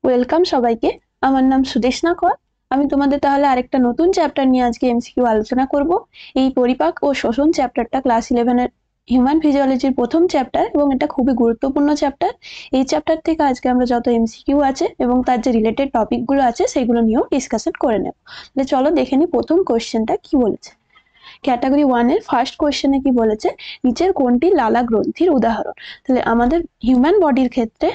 Welcome সবাইকে। আমার নাম সুদেশনা কর। আমি তোমাদের তাহলে আরেকটা নতুন চ্যাপ্টার নিয়ে আজকে এমসিকিউ আলোচনা করব। এই পরিপাক ও শ্বসন চ্যাপ্টারটা ক্লাস 11 এর হিউম্যান ফিজিওলজির প্রথম চ্যাপ্টার এবং এটা খুবই গুরুত্বপূর্ণ চ্যাপ্টার। এই চ্যাপ্টার থেকে আজকে আমরা যত এমসিকিউ আছে এবং তার যে রিলেটেড টপিকগুলো আছে সেগুলো নিয়েও ডিসকাশন করে নেব। তাহলে চলো দেখে নিই প্রথম কোশ্চেনটা কি বলেছে। ক্যাটাগরি 1 এর ফার্স্ট কোশ্চেনে কি বলেছে, নিচের কোনটি লালা গ্রন্থির উদাহরণ। তাহলে আমাদের হিউম্যান বডির ক্ষেত্রে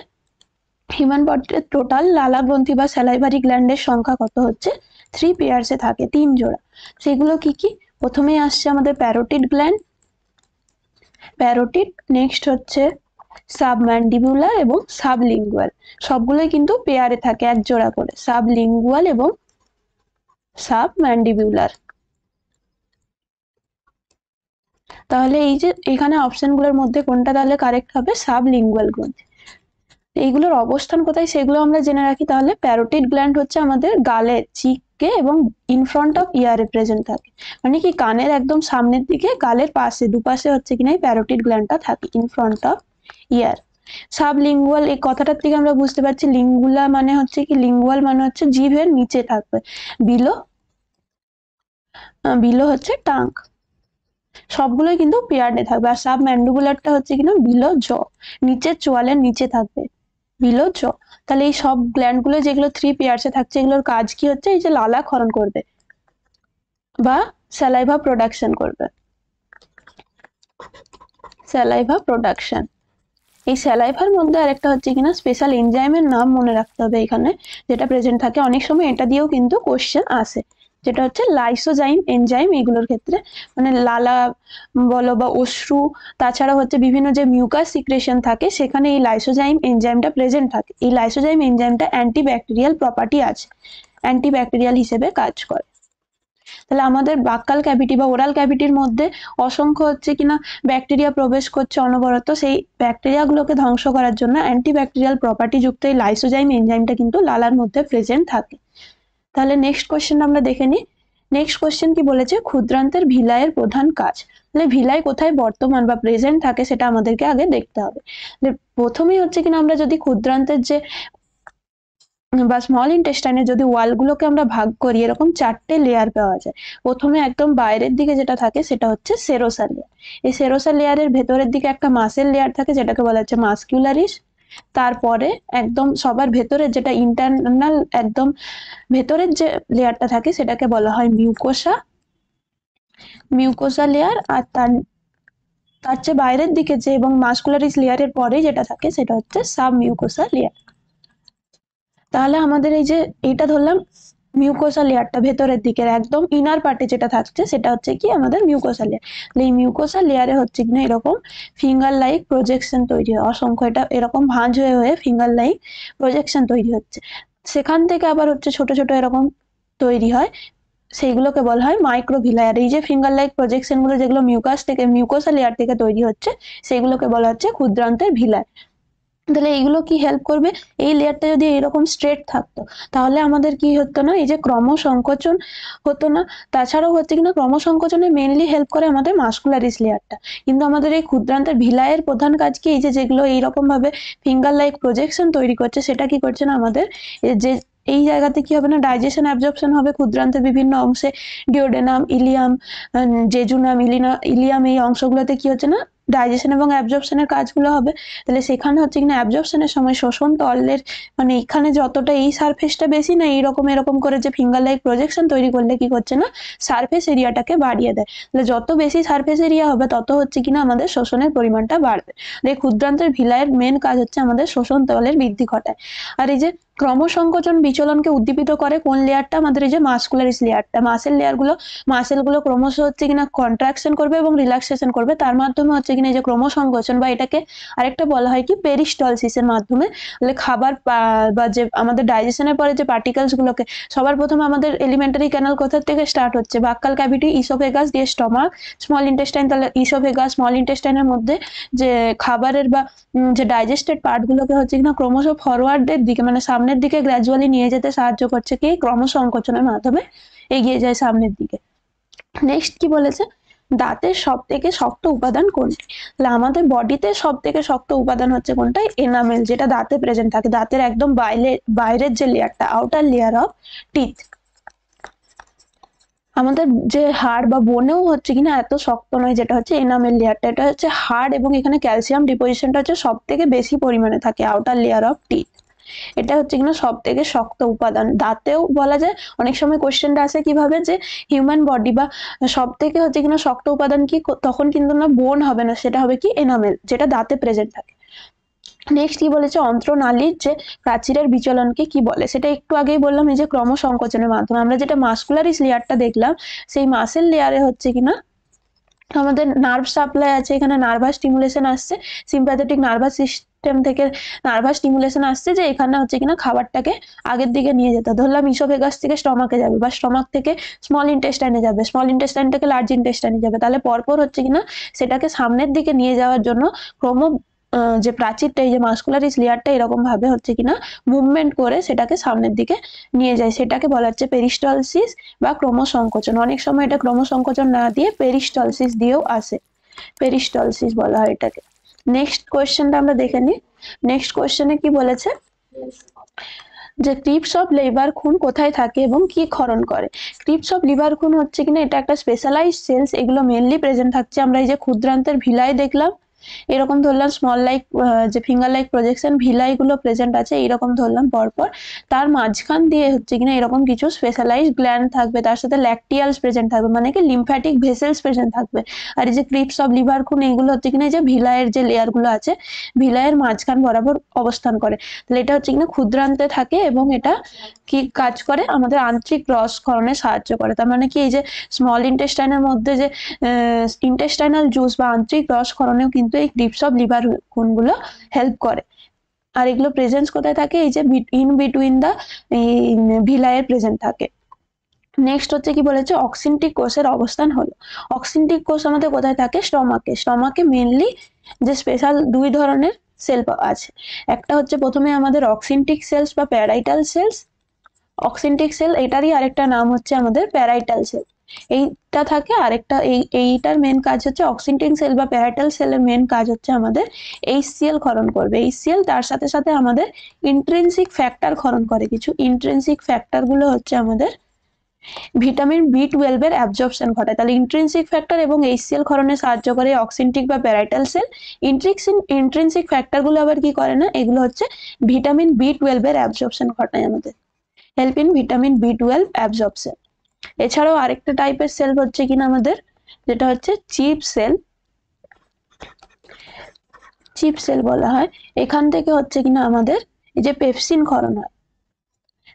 হিউম্যান বডিতে টোটাল লালা গ্রন্থি বা স্যালাইভারি গ্ল্যান্ডের সংখ্যা কত হচ্ছে, 3 পেয়ার্সে থাকে, 3 জোড়া। সেগুলো কি কি? প্রথমেই আসছে আমাদের প্যারোটিড গ্ল্যান্ড, প্যারোটিড, নেক্সট হচ্ছে সাবম্যান্ডিবুলার এবং সাবলিঙ্গুয়াল। সবগুলোই কিন্তু পেয়ারে থাকে, এক জোড়া করে, সাবলিঙ্গুয়াল এবং সাবম্যান্ডিবুলার। তাহলে এই যে এখানে অপশনগুলোর মধ্যে কোনটা তাহলে কারেক্ট হবে, সাবলিঙ্গুয়াল গ্রন্থি। এইগুলোর অবস্থান কোথায় সেগুলো আমরা জেনে রাখি। তাহলে প্যারোটিড গ্ল্যান্ড হচ্ছে আমাদের গালের চিকে এবং ইন ফ্রন্ট অফ ইয়ারে প্রেজেন্ট থাকে, মানে কি কানের একদম সামনের দিকে, গালের পাশে দুপাশে হচ্ছে কিনা এই প্যারোটিড গ্ল্যান্ডটা থাকে, in front of year. Sublingual, এই কথাটার থেকে আমরা বুঝতে পারছি লিঙ্গুলা মানে হচ্ছে কি, লিঙ্গুয়াল মানে হচ্ছে জিভের নিচে থাকবে, বিলো বিলো হচ্ছে টাঙ্ক। সবগুলোই কিন্তু পেয়ার্ডে থাকবে। আর সাব ম্যান্ডিবুলারটা হচ্ছে কিনা বিলো জ, নিচের চোয়ালের নিচে থাকবে, বিলো জ। তাহলে এই সব গ্ল্যান্ড গুলো যেগুলো 3 পেয়ার্সে থাকছে, এগুলোর কাজ কি হচ্ছে, এই যে লালা ক্ষরণ করবে বা স্যালাইভা প্রোডাকশন করবে, স্যালাইভা প্রোডাকশন। এই স্যালাইভার মধ্যে আরেকটা হচ্ছে কিনা স্পেশাল এনজাইমের নাম মনে রাখতে হবে এখানে, যেটা প্রেজেন্ট থাকে। অনেক সময় এটা দিয়েও কিন্তু কোশ্চেন আসে, যেটা হচ্ছে লাইসোজাইম এনজাইম। এগুলোর ক্ষেত্রে মানে লালা বলো বা অশ্রু, তাছাড়া হচ্ছে বিভিন্ন যে মিউকাস সিক্রেশন থাকে সেখানে এই লাইসোজাইম এনজাইমটা প্রেজেন্ট থাকে। এই লাইসোজাইম এনজাইমটা অ্যান্টিব্যাকটেরিয়াল প্রপার্টি আছে, অ্যান্টিব্যাকটেরিয়াল হিসেবে কাজ করে। তাহলে আমাদের বাক্যাল ক্যাভিটি বা ওরাল ক্যাভিটির মধ্যে অসংখ্য হচ্ছে কিনা ব্যাকটেরিয়া প্রবেশ করছে অনবরত। সেই ব্যাকটেরিয়াগুলোকে ধ্বংস করার জন্য অ্যান্টিব্যাকটেরিয়াল প্রপার্টি যুক্ত এই লাইসোজাইম এনজাইমটা কিন্তু লালার মধ্যে প্রেজেন্ট থাকে। তাহলে নেক্সট কোশ্চেন আমরা দেখে নিই। নেক্সট কোশ্চেন কি বলেছে, ক্ষুদ্রান্তের ভিলায়ের প্রধান কাজ। তাহলে ভিলাই কোথায় বর্তমান বা প্রেজেন্ট থাকে সেটা আমাদেরকে আগে দেখতে হবে। প্রথমেই হচ্ছে কিনা আমরা যদি ক্ষুদ্রান্তের যে বা স্মল ইন্টেস্টাইনের যদি ওয়ালগুলোকে আমরা ভাগ করি, এরকম 4টে লেয়ার পাওয়া যায়। প্রথমে একদম বাইরের দিকে যেটা থাকে সেটা হচ্ছে সেরোসা লেয়ার। এই সেরোসা লেয়ারের ভেতরের দিকে একটা মাসেল লেয়ার থাকে যেটাকে বলা হচ্ছে মাসকিউলারিস। তারপরে একদম সবার ভেতরের যেটা ইন্টারনাল, একদম ভেতরের যে লেয়ারটা থাকে সেটাকে বলা হয় মিউকোসা, মিউকোসা লেয়ার। আর তার তার চেয়ে বাইরের দিকে যে এবং মাসকুলারিস লেয়ারের পরে যেটা থাকে সেটা হচ্ছে সাব মিউকোসা লেয়ার। তাহলে আমাদের এই যে এটা ধরলাম মিউকোসা লেয়ারটা, ভেতরের দিকের একদম ইনার পার্টে যেটা থাকছে সেটা হচ্ছে কি আমাদের মিউকোসা লেয়ার। এই মিউকোসা লেয়ারে হচ্ছে কিনা এরকম ফিঙ্গার লাইক প্রজেকশন তৈরি হয়, অসংখ্য এটা এরকম ভাঁজ হয়ে হয়ে ফিঙ্গার লাইক প্রজেকশন তৈরি হচ্ছে। সেখান থেকে আবার হচ্ছে ছোট ছোট এরকম তৈরি হয়, সেইগুলোকে বলা হয় মাইক্রোভিলাই। আর এই যে ফিঙ্গার লাইক প্রজেকশন গুলো যেগুলো মিউকাস থেকে, মিউকোসা লেয়ার থেকে তৈরি হচ্ছে, সেগুলোকে বলা হচ্ছে ক্ষুদ্রান্তের ভিলাই। তাহলে এইগুলো কি হেল্প করবে, এই লেয়ারটা যদি এরকম স্ট্রেট থাকতো তাহলে আমাদের কি হতো না, এই যে ক্রমসংকোচন হতো না। তাছাড়াও হচ্ছে কিনা ক্রমসংকোচনে মেনলি হেল্প করে আমাদের মাসকুলারিস লেয়ারটা। কিন্তু আমাদের এই ক্ষুদ্রান্তের ভিলায়ের প্রধান কাজ কি, এই যে যেগুলো এইরকম ভাবে ফিঙ্গার লাইক প্রজেকশন তৈরি করছে সেটা কি করছে না আমাদের যে এই জায়গাতে কি হবে না, ডাইজেশন অ্যাবজর্পশন হবে ক্ষুদ্রান্তের বিভিন্ন অংশে, ডিওডেনাম, ইলিয়াম, জেজুনাম, ইলিয়াম, এই অংশগুলোতে কি হচ্ছে না ডাইজেশন এবং অ্যাবজর্পশনের কাজগুলো হবে। তাহলে সেখানে হচ্ছে কিনা অ্যাবজর্পশনের সময় শোষণ তলের মানে এখানে যতটা এই সারফেসটা বেশি না, এইরকম এরকম করে যে ফিঙ্গার লাইক প্রজেকশন তৈরি করলে কি করছে না, সারফেস এরিয়াটাকে বাড়িয়ে দেয়। তাহলে যত বেশি সারফেস এরিয়া হবে তত হচ্ছে কিনা আমাদের শোষণের পরিমাণটা বাড়বে। এই ক্ষুদ্রান্তের ভিলায়ের মেন কাজ হচ্ছে আমাদের শোষণ তলের বৃদ্ধি ঘটায়। আর এই যে ক্রমসংকোচন বিচলনকে উদ্দীপিত করে কোন লেয়ারটা, আমাদের এই যে মাসকুলারিস লেয়ারটা। মাসেলগুলো ক্রমশ হচ্ছে কিনা কন্ট্রাকশন করবে এবং রিল্যাক্সেশন করবে, তার মাধ্যমে হচ্ছে কিনা এই যে ক্রমসংকোচন, বা এটাকে আরেকটা বলা হয় কি পেরিস্টলসিসের মাধ্যমে। তাহলে খাবার বা যে আমাদের ডাইজেশনের পরে যে পার্টিকেলস গুলোকে, সবার প্রথমে আমাদের এলিমেন্টারি ক্যানাল কোথা থেকে স্টার্ট হচ্ছে, বাক্কাল ক্যাভিটি, ইসোফেগাস দিয়ে স্টমাক, স্মল ইন্টেস্টাইন। তাহলে ইসোফেগাস, স্মল ইন্টেস্টাইনের মধ্যে যে খাবারের বা যে ডাইজেস্টেড পার্ট গুলোকে হচ্ছে কিনা ক্রমশ ফরওয়ার্ডের দিকে মানে সামনের দিকে গ্র্যাজুয়ালি নিয়ে যেতে সাহায্য করছে কি, ক্রমসংকোচনের মাধ্যমে এগিয়ে যায় সামনের দিকে। নেক্সট কি বলেছে, দাঁতের সব থেকে শক্ত উপাদান কোনটি? তাহলে আমাদের বডিতে সব থেকে শক্ত উপাদান হচ্ছে কোনটা? এনামেল, যেটা দাঁতে প্রেজেন্ট থাকে, দাঁতের একদম বাইরের যে লেয়ারটা, আউটার লেয়ার অফ টিথ। আমাদের যে হাড় বা বোনেও হচ্ছে কিনা এত শক্ত নয়, যেটা হচ্ছে এনামেল লেয়ারটা, এটা হচ্ছে হাড়, এবং এখানে ক্যালসিয়াম ডিপোজিশনটা হচ্ছে সব থেকে বেশি পরিমাণে থাকে আউটার লেয়ার অফ টিথ। এটা হচ্ছে কিনা সব থেকে শক্ত উপাদান। দাঁতেও বলা যায়, অনেক সময় কোশ্চেনটা আসে কিভাবে যে হিউম্যান বডি বা সব থেকে হচ্ছে কিনা শক্ত উপাদান কি, তখন কিন্তু না বোন হবে না, সেটা হবে কি এনামেল, যেটা দাঁতে প্রেজেন্ট থাকে। নেক্সট কি বলেছে, অন্ত্রনালীর যে প্রাচীরের বিচলনকে কি বলে? সেটা একটু আগেই বললাম, এই যে ক্রমসংকোচনের মাধ্যমে। আমরা যেটা মাসকুলারিস লেয়ারটা দেখলাম, সেই মাসেল লেয়ারে হচ্ছে কিনা আমাদের নার্ভ সাপ্লাই আছে, এখানে নার্ভাস স্টিমুলেশন আসছে, সিম্প্যাথেটিক নার্ভাস সিস্টেম থেকে নার্ভাস স্টিমুলেশন আসছে, যে এখানে হচ্ছে কিনা খাবারটাকে আগের দিকে নিয়ে যেতে, ধরলাম ইসোফেগাস থেকে স্টমাকে যাবে, বা স্টমাক থেকে স্মল ইন্টেস্টাইনে যাবে, স্মল ইন্টেস্টাইন থেকে লার্জ ইন্টেস্টাইনে যাবে, তাহলে পরপর হচ্ছে কিনা সেটাকে সামনের দিকে নিয়ে যাওয়ার জন্য ক্রম যে প্রাচীরটা, এই যে মাসকুলারিস লেয়ারটা এরকম ভাবে হচ্ছে কিনা মুভমেন্ট করে সেটাকে সামনের দিকে নিয়ে যায়, সেটাকে বলা হচ্ছে পেরিস্টলসিস বা ক্রমসংকোচন। অনেক সময় এটা ক্রমসংকোচন না দিয়ে পেরিস্টলসিস দিয়েও আসে, পেরিস্টলসিস বলা হয় এটাকে। নেক্সট কোয়েশ্চেনটা আমরা দেখে নিই। নেক্সট কোয়েশ্চেনে কি বলেছে, যে ক্রিপস অফ লিভার খুন কোথায় থাকে এবং কি ক্ষরণ করে? ক্রিপস অফ লিভার খুন হচ্ছে কিনা এটা একটা স্পেশালাইজড সেলস, এগুলো মেনলি প্রেজেন্ট থাকছে, আমরা এই যে ক্ষুদ্রান্তের ভিলাই দেখলাম, এরকম ধরলাম স্মল লাইক যে ফিঙ্গার লাইক প্রজেকশন ভিলাই গুলো প্রেজেন্ট আছে, এইরকম ধরলাম পরপর, তার মাঝখান দিয়ে হচ্ছে কিনা এরকম কিছু স্পেশালাইজড গ্ল্যান্ড থাকবে, তার সাথে ল্যাকটিয়ালস প্রেজেন্ট থাকবে, মানে কি লিম্ফ্যাটিক ভেসেলস প্রেজেন্ট থাকবে। আর এই যে ক্রিপস অফ লিভার খুন, এইগুলো হচ্ছে কিনা যে ভিলাইয়ের যে লেয়ার গুলো আছে, ভিলাইয়ের মাঝখান বরাবর অবস্থান করে, তাহলে এটা হচ্ছে কিনা ক্ষুদ্রান্তে থাকে, এবং এটা কি কাজ করে, আমাদের আন্ত্রিক রসক্ষরণে সাহায্য করে। তার মানে কি, এই যে স্মল ইন্টেস্টাইনের মধ্যে যে ইন্টেস্টাইনাল জুস বা আন্ত্রিক রসক্ষরণেও কিন্তু এই ক্রিপস অফ লিভার খুনগুলো হেল্প করে। আর এগুলো প্রেজেন্স কোথায় থাকে, এই যে ইন বিটুইন দা ভিলাইয়ের প্রেজেন্ট থাকে। নেক্সট হচ্ছে কি বলেছে, অক্সিনটিক কোষের অবস্থান হলো। অক্সিনটিক কোষ আমাদের কোথায় থাকে? স্টমাকে। স্টমাকে মেনলি যে স্পেশাল দুই ধরনের সেল আছে, একটা হচ্ছে প্রথমে আমাদের অক্সিনটিক সেলস বা প্যারাইটাল সেলস, অক্সিনটিক সেল এটারই আরেকটা নাম হচ্ছে আমাদের প্যারাইটাল সেল, এইটা থাকে। আরেকটা এইটার মেন কাজ হচ্ছে, অক্সিনটিক সেল বা প্যারাইটাল সেলের মেন কাজ হচ্ছে আমাদের HCl ক্ষরণ করবে। HCl তার সাথে সাথে আমাদের ইন্ট্রিনসিক ফ্যাক্টর ক্ষরণ করে। কিছু ইন্ট্রিনসিক ফ্যাক্টর গুলো হচ্ছে আমাদের ভিটামিন B12 এর অ্যাবজর্পশন ঘটায়। তাহলে ইন্ট্রিনসিক ফ্যাক্টর এবং HCl ক্ষরণে সাহায্য করে অক্সিনটিক বা প্যারাইটাল সেল। ইন্ট্রিনসিক ফ্যাক্টর গুলো আবার কি করে না, এগুলো হচ্ছে ভিটামিন B12 এর অ্যাবজর্পশন ঘটায়, আমাদের help in vitamin B12 absorption. এছাড়াও আরেকটা টাইপের সেল হচ্ছে কিনা আমাদের, যেটা হচ্ছে চিপ সেল, চিপ সেল বলা হয়। এখান থেকে হচ্ছে কিনা আমাদের এই যে পেপসিন ক্ষরণ হয়,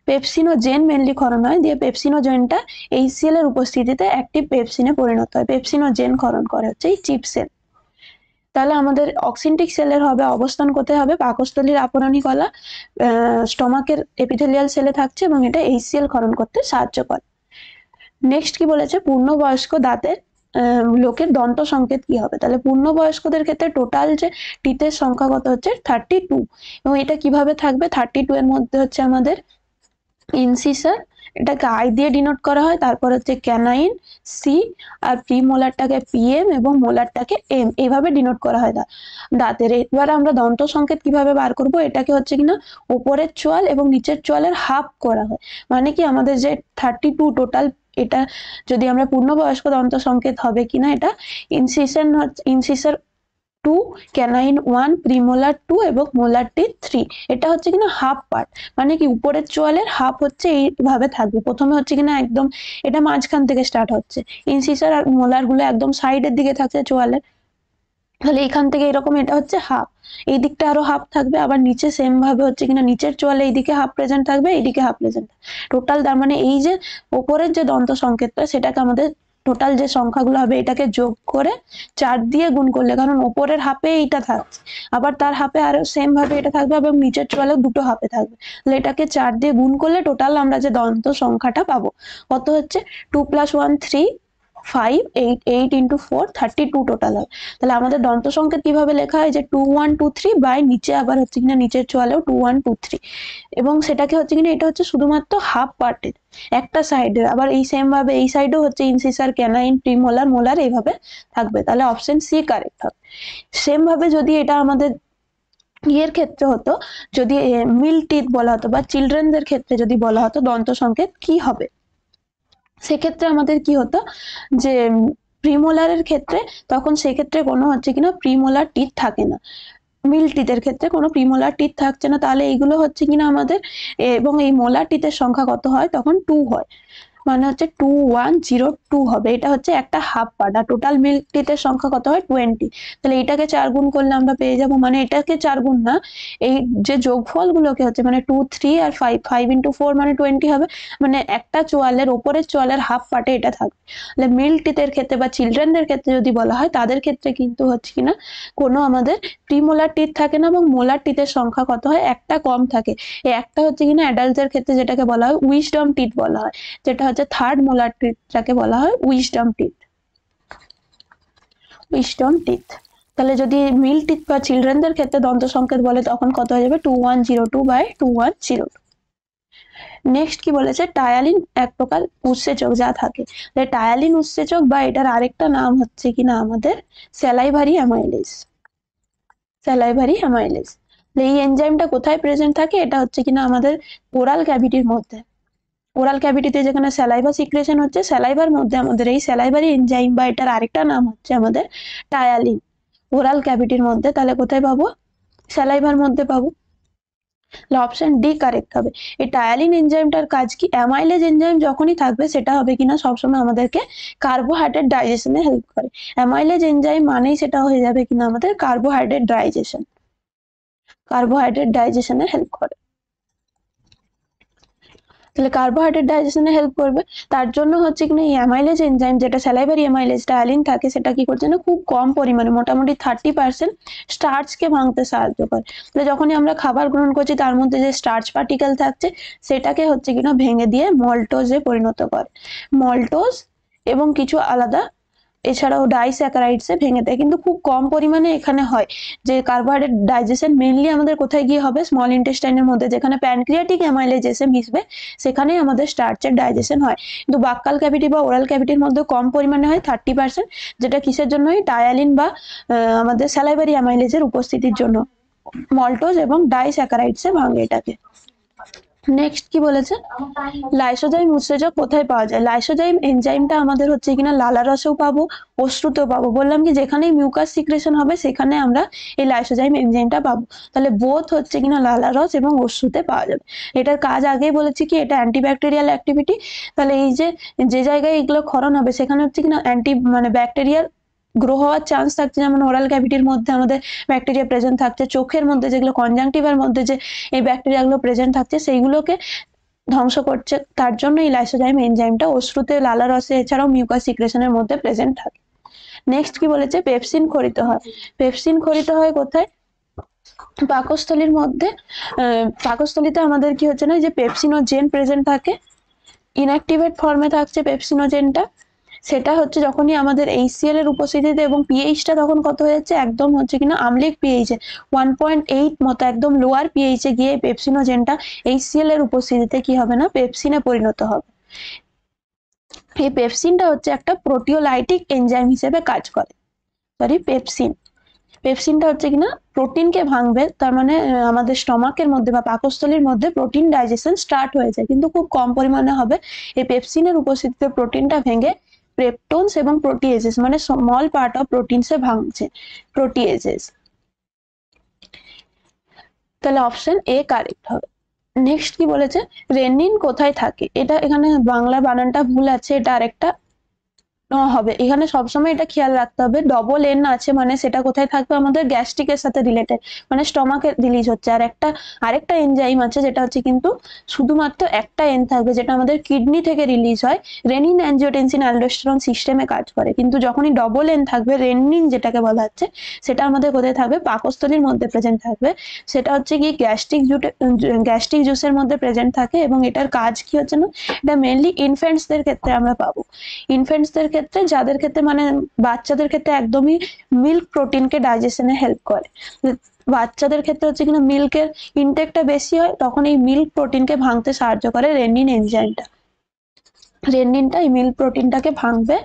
পেপসিনোজেন মেনলি ক্ষরণ হয়, দিয়ে পেপসিনোজেনটা HCl এর উপস্থিতিতে অ্যাক্টিভ পেপসিনে পরিণত হয়, পেপসিনোজেন ক্ষরণ করে হচ্ছে এই চিপ সেল। তাহলে আমাদের অক্সিনটিক সেলের হবে অবস্থান কোথায় হবে? পাকস্থলীর আপরণী কলা, স্টমাকের এপিথেলিয়াল সেলে থাকছে, এবং এটা HCl ক্ষরণ করতে সাহায্য করে। নেক্সট কি বলেছে, পূর্ণবয়স্ক দাঁতের লোকের দন্ত সংকেত কি হবে? তাহলে পূর্ণবয়স্কদের ক্ষেত্রে টোটাল যে টিথের সংখ্যা কত হচ্ছে 32, এবং এটা কিভাবে থাকবে? 32 এর মধ্যে হচ্ছে আমাদের ইনসিসার, এটাকে আই দিয়ে ডিনোট করা হয়, তারপর হচ্ছে ক্যানাইন সি, আর প্রিমোলারটাকে PM এবং মোলারটাকে M, এইভাবে ডিনোট করা হয় দাঁতের। এবার আমরা দন্ত সংকেত কিভাবে বার করব? এটাকে হচ্ছে কিনা উপরের চোয়াল এবং নিচের চোয়ালের হাফ করা হয়, মানে কি আমাদের যে 32 টোটাল, এটা যদি আমরা পূর্ণবয়স্ক দন্ত সংকেত হবে কিনা, এটা ইনসিসার 2, ক্যানাইন 1, প্রিমোলার 2 এবং মোলার টিথ 3, এটা হচ্ছে কিনা হাফ পার্ট, মানে কি উপরের চোয়ালের হাফ হচ্ছে এইভাবে থাকবে। প্রথমে হচ্ছে কিনা একদম এটা মাঝখান থেকে স্টার্ট হচ্ছে, ইনসিসার আর মোলার গুলো একদম সাইডের দিকে থাকছে চোয়ালের, তাহলে এখান থেকে এরকম এটা হচ্ছে হাফ, এই দিকটা আরো হাফ থাকবে, আবার নিচে সেম ভাবে হচ্ছে কিনা নিচের চোয়ালে এইদিকে হাফ প্রেজেন্ট থাকবে, এইদিকে হাফ প্রেজেন্ট টোটাল। তার মানে এই যে উপরের যে দন্ত সংকেতটা, সেটাকে আমাদের টোটাল যে সংখ্যাগুলো হবে এটাকে যোগ করে 4 দিয়ে গুণ করলে, কারণ উপরের হাফে এইটা থাকছে, আবার তার হাফে আরো সেম ভাবে এটা থাকবে, এবং নিচের চোয়ালে দুটো হাফে থাকবে, তাহলে এটাকে 4 দিয়ে গুণ করলে টোটাল আমরা যে দন্ত সংখ্যাটা পাবো কত হচ্ছে 2 + 1 3, 5 8 8 ইন্টু 4 32 টোটাল হয়। তাহলে আমাদের দন্ত সংকেত কিভাবে লেখা হয় যে 2 1 2 3 বাই নিচে আবার হচ্ছে কিনা নিচের চোয়ালেও 2 1 2 3 এবং সেটাকে হচ্ছে কিনা এটা হচ্ছে শুধুমাত্র হাফ পার্টের একটা সাইডের, আবার এই সেম ভাবে এই সাইডেও হচ্ছে ইনসিসার ক্যানাইন প্রিমোলার মোলার এইভাবে থাকবে। তাহলে অপশন সি কারেক্ট হবে। সেম ভাবে যদি এটা আমাদের ইয়ের ক্ষেত্রে হতো, যদি মিল টিথ বলা হতো বা চিলড্রেনদের ক্ষেত্রে যদি বলা হতো দন্ত সংকেত কি হবে, সেক্ষেত্রে আমাদের কি হতো যে প্রিমোলারের ক্ষেত্রে তখন সেক্ষেত্রে কোনো হচ্ছে কিনা প্রিমোলার টিথ থাকে না, মিল টিথের ক্ষেত্রে কোনো প্রিমোলার টিথ থাকছে না। তাহলে এইগুলো হচ্ছে কিনা আমাদের এবং এই মোলার টিথের সংখ্যা কত হয় তখন 2 হয়, মানে হচ্ছে 2102 হবে। এটা হচ্ছে একটা হাফ পার্ট, আর টোটাল মিল টিথের সংখ্যা কত হয় 20। তাহলে এটাকে 4 গুণ করলে আমরা পেয়ে যাব, মানে এটাকে 4 গুণ না, এই যে যোগফল গুলোকে হচ্ছে মানে 2 3 আর 5 5 ইন্টু 4 মানে 20 হবে, মানে একটা চোয়ালের ওপরের চোয়ালের হাফ পার্টে এটা থাকবে। তাহলে মিল টিথের ক্ষেত্রে বা চিলড্রেনদের ক্ষেত্রে যদি বলা হয় তাদের ক্ষেত্রে কিন্তু হচ্ছে কিনা কোনো আমাদের প্রিমোলার টিথ থাকে না এবং মোলার টিথের সংখ্যা কত হয় একটা কম থাকে। এই একটা হচ্ছে কিনা অ্যাডাল্টদের ক্ষেত্রে যেটাকে বলা হয় উইজডম টিথ বলা হয়, যেটা হচ্ছে থার্ড মোলার টিথটাকে বলা হয় উইজডম টিথ, উইজডম টিথ। তাহলে যদি মিল টিথ বা চিলড্রেনদের ক্ষেত্রে দন্ত সংকেত বলে তখন কত হয়ে যাবে 2102 বাই 2102। নেক্সট কি বলেছে, টায়ালিন এক প্রকার উৎসেচক যা থাকে, টায়ালিন উৎসেচক বা এটার আরেকটা নাম হচ্ছে কিনা আমাদের স্যালাইভারি অ্যামাইলেজ, স্যালাইভারি অ্যামাইলেজ। এই এনজাইমটা কোথায় প্রেজেন্ট থাকে, এটা হচ্ছে কিনা আমাদের ওরাল ক্যাভিটির মধ্যে, ওরাল ক্যাভিটিতে যেখানে স্যালাইভা সিক্রেশন হচ্ছে স্যালাইভার মধ্যে আমাদের এই স্যালাইভারি এনজাইম বা এটার আরেকটা নাম হচ্ছে আমাদের টায়ালিন, ওরাল ক্যাভিটির মধ্যে। তাহলে কোথায় পাবো, স্যালাইভার মধ্যে পাবো। অপশন ডি কারেক্ট হবে। এই টায়ালিন এনজাইমটার কাজ কি, অ্যামাইলেজ এনজাইম যখনই থাকবে সেটা হবে কিনা সবসময় আমাদেরকে কার্বোহাইড্রেট ডাইজেশনে হেল্প করে। অ্যামাইলেজ এনজাইম মানেই সেটা হয়ে যাবে কিনা আমাদের কার্বোহাইড্রেট ডাইজেশন, কার্বোহাইড্রেট ডাইজেশনে হেল্প করে। তাহলে কার্বোহাইড্রেট ডাইজেশনে হেল্প করবে, তার জন্য হচ্ছে কিনা এই অ্যামাইলেজ এনজাইম যেটা স্যালাইভারি অ্যামাইলেজ টায়ালিন থাকে সেটা কি করছে না খুব কম পরিমাণে মোটামুটি 30% স্টার্চকে ভাঙতে সাহায্য করে। তাহলে যখনই আমরা খাবার গ্রহণ করছি তার মধ্যে যে স্টার্চ পার্টিকেল থাকছে সেটাকে হচ্ছে কিনা ভেঙে দিয়ে মল্টোজে পরিণত করে, মল্টোজ এবং কিছু আলাদা এছাড়াও ডাইস্যাকারাইডসে ভেঙে দেয়, কিন্তু খুব কম পরিমাণে এখানে হয়। যে কার্বোহাইড্রেট ডাইজেশন মেইনলি আমাদের কোথায় গিয়ে হবে, স্মল ইন্টেস্টাইনের মধ্যে, যেখানে প্যানক্রিয়াটিক অ্যামাইলেজ এসে মিশবে সেখানেই আমাদের স্টার্চের ডাইজেশন হয়। কিন্তু বাক্কাল ক্যাভিটি বা ওরাল ক্যাভিটির মধ্যে কম পরিমাণে হয় 30%, যেটা কিসের জন্য, টায়ালিন বা আমাদের স্যালাইভারি অ্যামাইলেজের উপস্থিতির জন্য, মল্টোজ এবং ডাইস্যাকারাইডসে ভাঙে এটাকে। নেক্সট কি বলেছে, লাইসোজাইম উৎসেচক কোথায় পাওয়া যায়, লাইসোজাইম এনজাইমটা আমাদের হচ্ছে কিনা লালারসেও পাবো অশ্রুতেও পাবো, বললাম কি যেখানেই মিউকাস সিক্রেশন হবে সেখানে আমরা এই লাইসোজাইম এনজাইমটা পাবো। তাহলে বোথ হচ্ছে কিনা লালারস এবং অশ্রুতে পাওয়া যাবে। এটার কাজ আগেই বলেছি কি এটা অ্যান্টিব্যাকটেরিয়াল অ্যাক্টিভিটি, তাহলে এই যে জায়গায় এগুলো ক্ষরণ হবে সেখানে হচ্ছে কিনা মানে ব্যাকটেরিয়াল গ্রো হওয়ার চান্স থাকছে, যেমন ওরাল ক্যাভিটির মধ্যে আমাদের ব্যাকটেরিয়া প্রেজেন্ট থাকছে, চোখের মধ্যে যেগুলো কনজাংটিভার মধ্যে যে এই ব্যাকটেরিয়াগুলো প্রেজেন্ট থাকছে সেইগুলোকে ধ্বংস করছে, তার জন্য এই লাইসোজাইম এনজাইমটা অশ্রুতে লালারসে এছাড়াও মিউকাস সিক্রেশনের মধ্যে প্রেজেন্ট থাকে। নেক্সট কি বলেছে, পেপসিন খরিত হয়, পেপসিন খরিত হয় কোথায়, পাকস্থলীর মধ্যে। পাকস্থলীতে আমাদের কি হচ্ছে না যে পেপসিনোজেন প্রেজেন্ট থাকে, ইনঅ্যাক্টিভেট ফর্মে থাকছে পেপসিনোজেনটা, সেটা হচ্ছে যখনই আমাদের HCl এর উপস্থিতিতে এবং পিএইচটা তখন কত হয়ে যাচ্ছে একদম হচ্ছে কিনা আম্লিক পিএইচে 1.8 মতো একদম লোয়ার পিএইচে গিয়ে পেপসিনোজেনটা HCl এর উপস্থিতিতে কি হবে না পেপসিনে পরিণত হবে। এই পেপসিনটা হচ্ছে একটা প্রোটিওলাইটিক এনজাইম হিসেবে কাজ করে, সরি পেপসিনটা হচ্ছে কিনা প্রোটিনকে ভাঙবে, তার মানে আমাদের স্টমাকের মধ্যে বা পাকস্থলীর মধ্যে প্রোটিন ডাইজেশন স্টার্ট হয়ে যায় কিন্তু খুব কম পরিমাণে হবে। এই পেপসিনের উপস্থিতিতে প্রোটিনটা ভেঙে পেপটোনস এবং প্রোটিয়েজেস মানে স্মল পার্ট অফ প্রোটিনসে ভাঙছে, প্রোটিয়েজেস। তাহলে অপশন এ কারেক্ট হবে। নেক্সট কি বলেছে, রেনিন কোথায় থাকে, এটা এখানে বাংলা বানানটা ভুল আছে, এটা আরেকটা হবে, এখানে সবসময় এটা খেয়াল রাখতে হবে ডবল এন আছে মানে সেটা কোথায় থাকবে আমাদের গ্যাস্ট্রিকের সাথে রিলেটেড, মানে স্টমাকে রিলিজ হচ্ছে, আর আরেকটা এনজাইম আছে যেটা হচ্ছে কিন্তু শুধুমাত্র একটা এন থাকবে যেটা আমাদের কিডনি থেকে রিলিজ হয়, রেনিন অ্যাঞ্জিওটেনসিন অ্যালডোস্টেরন সিস্টেমে কাজ করে। কিন্তু যখনই ডবল এন থাকবে রেনিন যেটাকে বলা হচ্ছে সেটা আমাদের কোথায় থাকবে পাকস্থলীর মধ্যে প্রেজেন্ট থাকবে, সেটা হচ্ছে কি গ্যাস্ট্রিক জুসের মধ্যে প্রেজেন্ট থাকে এবং এটার কাজ কি হচ্ছে না, এটা মেনলি ইনফ্যান্টসদের ক্ষেত্রে আমরা পাবো, ইনফ্যান্টসদের ক্ষেত্রে, যাদের ক্ষেত্রে মানে বাচ্চাদের ক্ষেত্রে একদমই মিল্ক প্রোটিনকে ডাইজেশনে হেল্প করে। বাচ্চাদের ক্ষেত্রে হচ্ছে কিনা মিল্কের ইনটেকটা বেশি হয়, তখন এই মিল্ক প্রোটিনকে ভাঙতে সাহায্য করে রেনিন এনজাইমটা। রেনিনটা এই মিল্ক প্রোটিনটাকে ভাঙবে,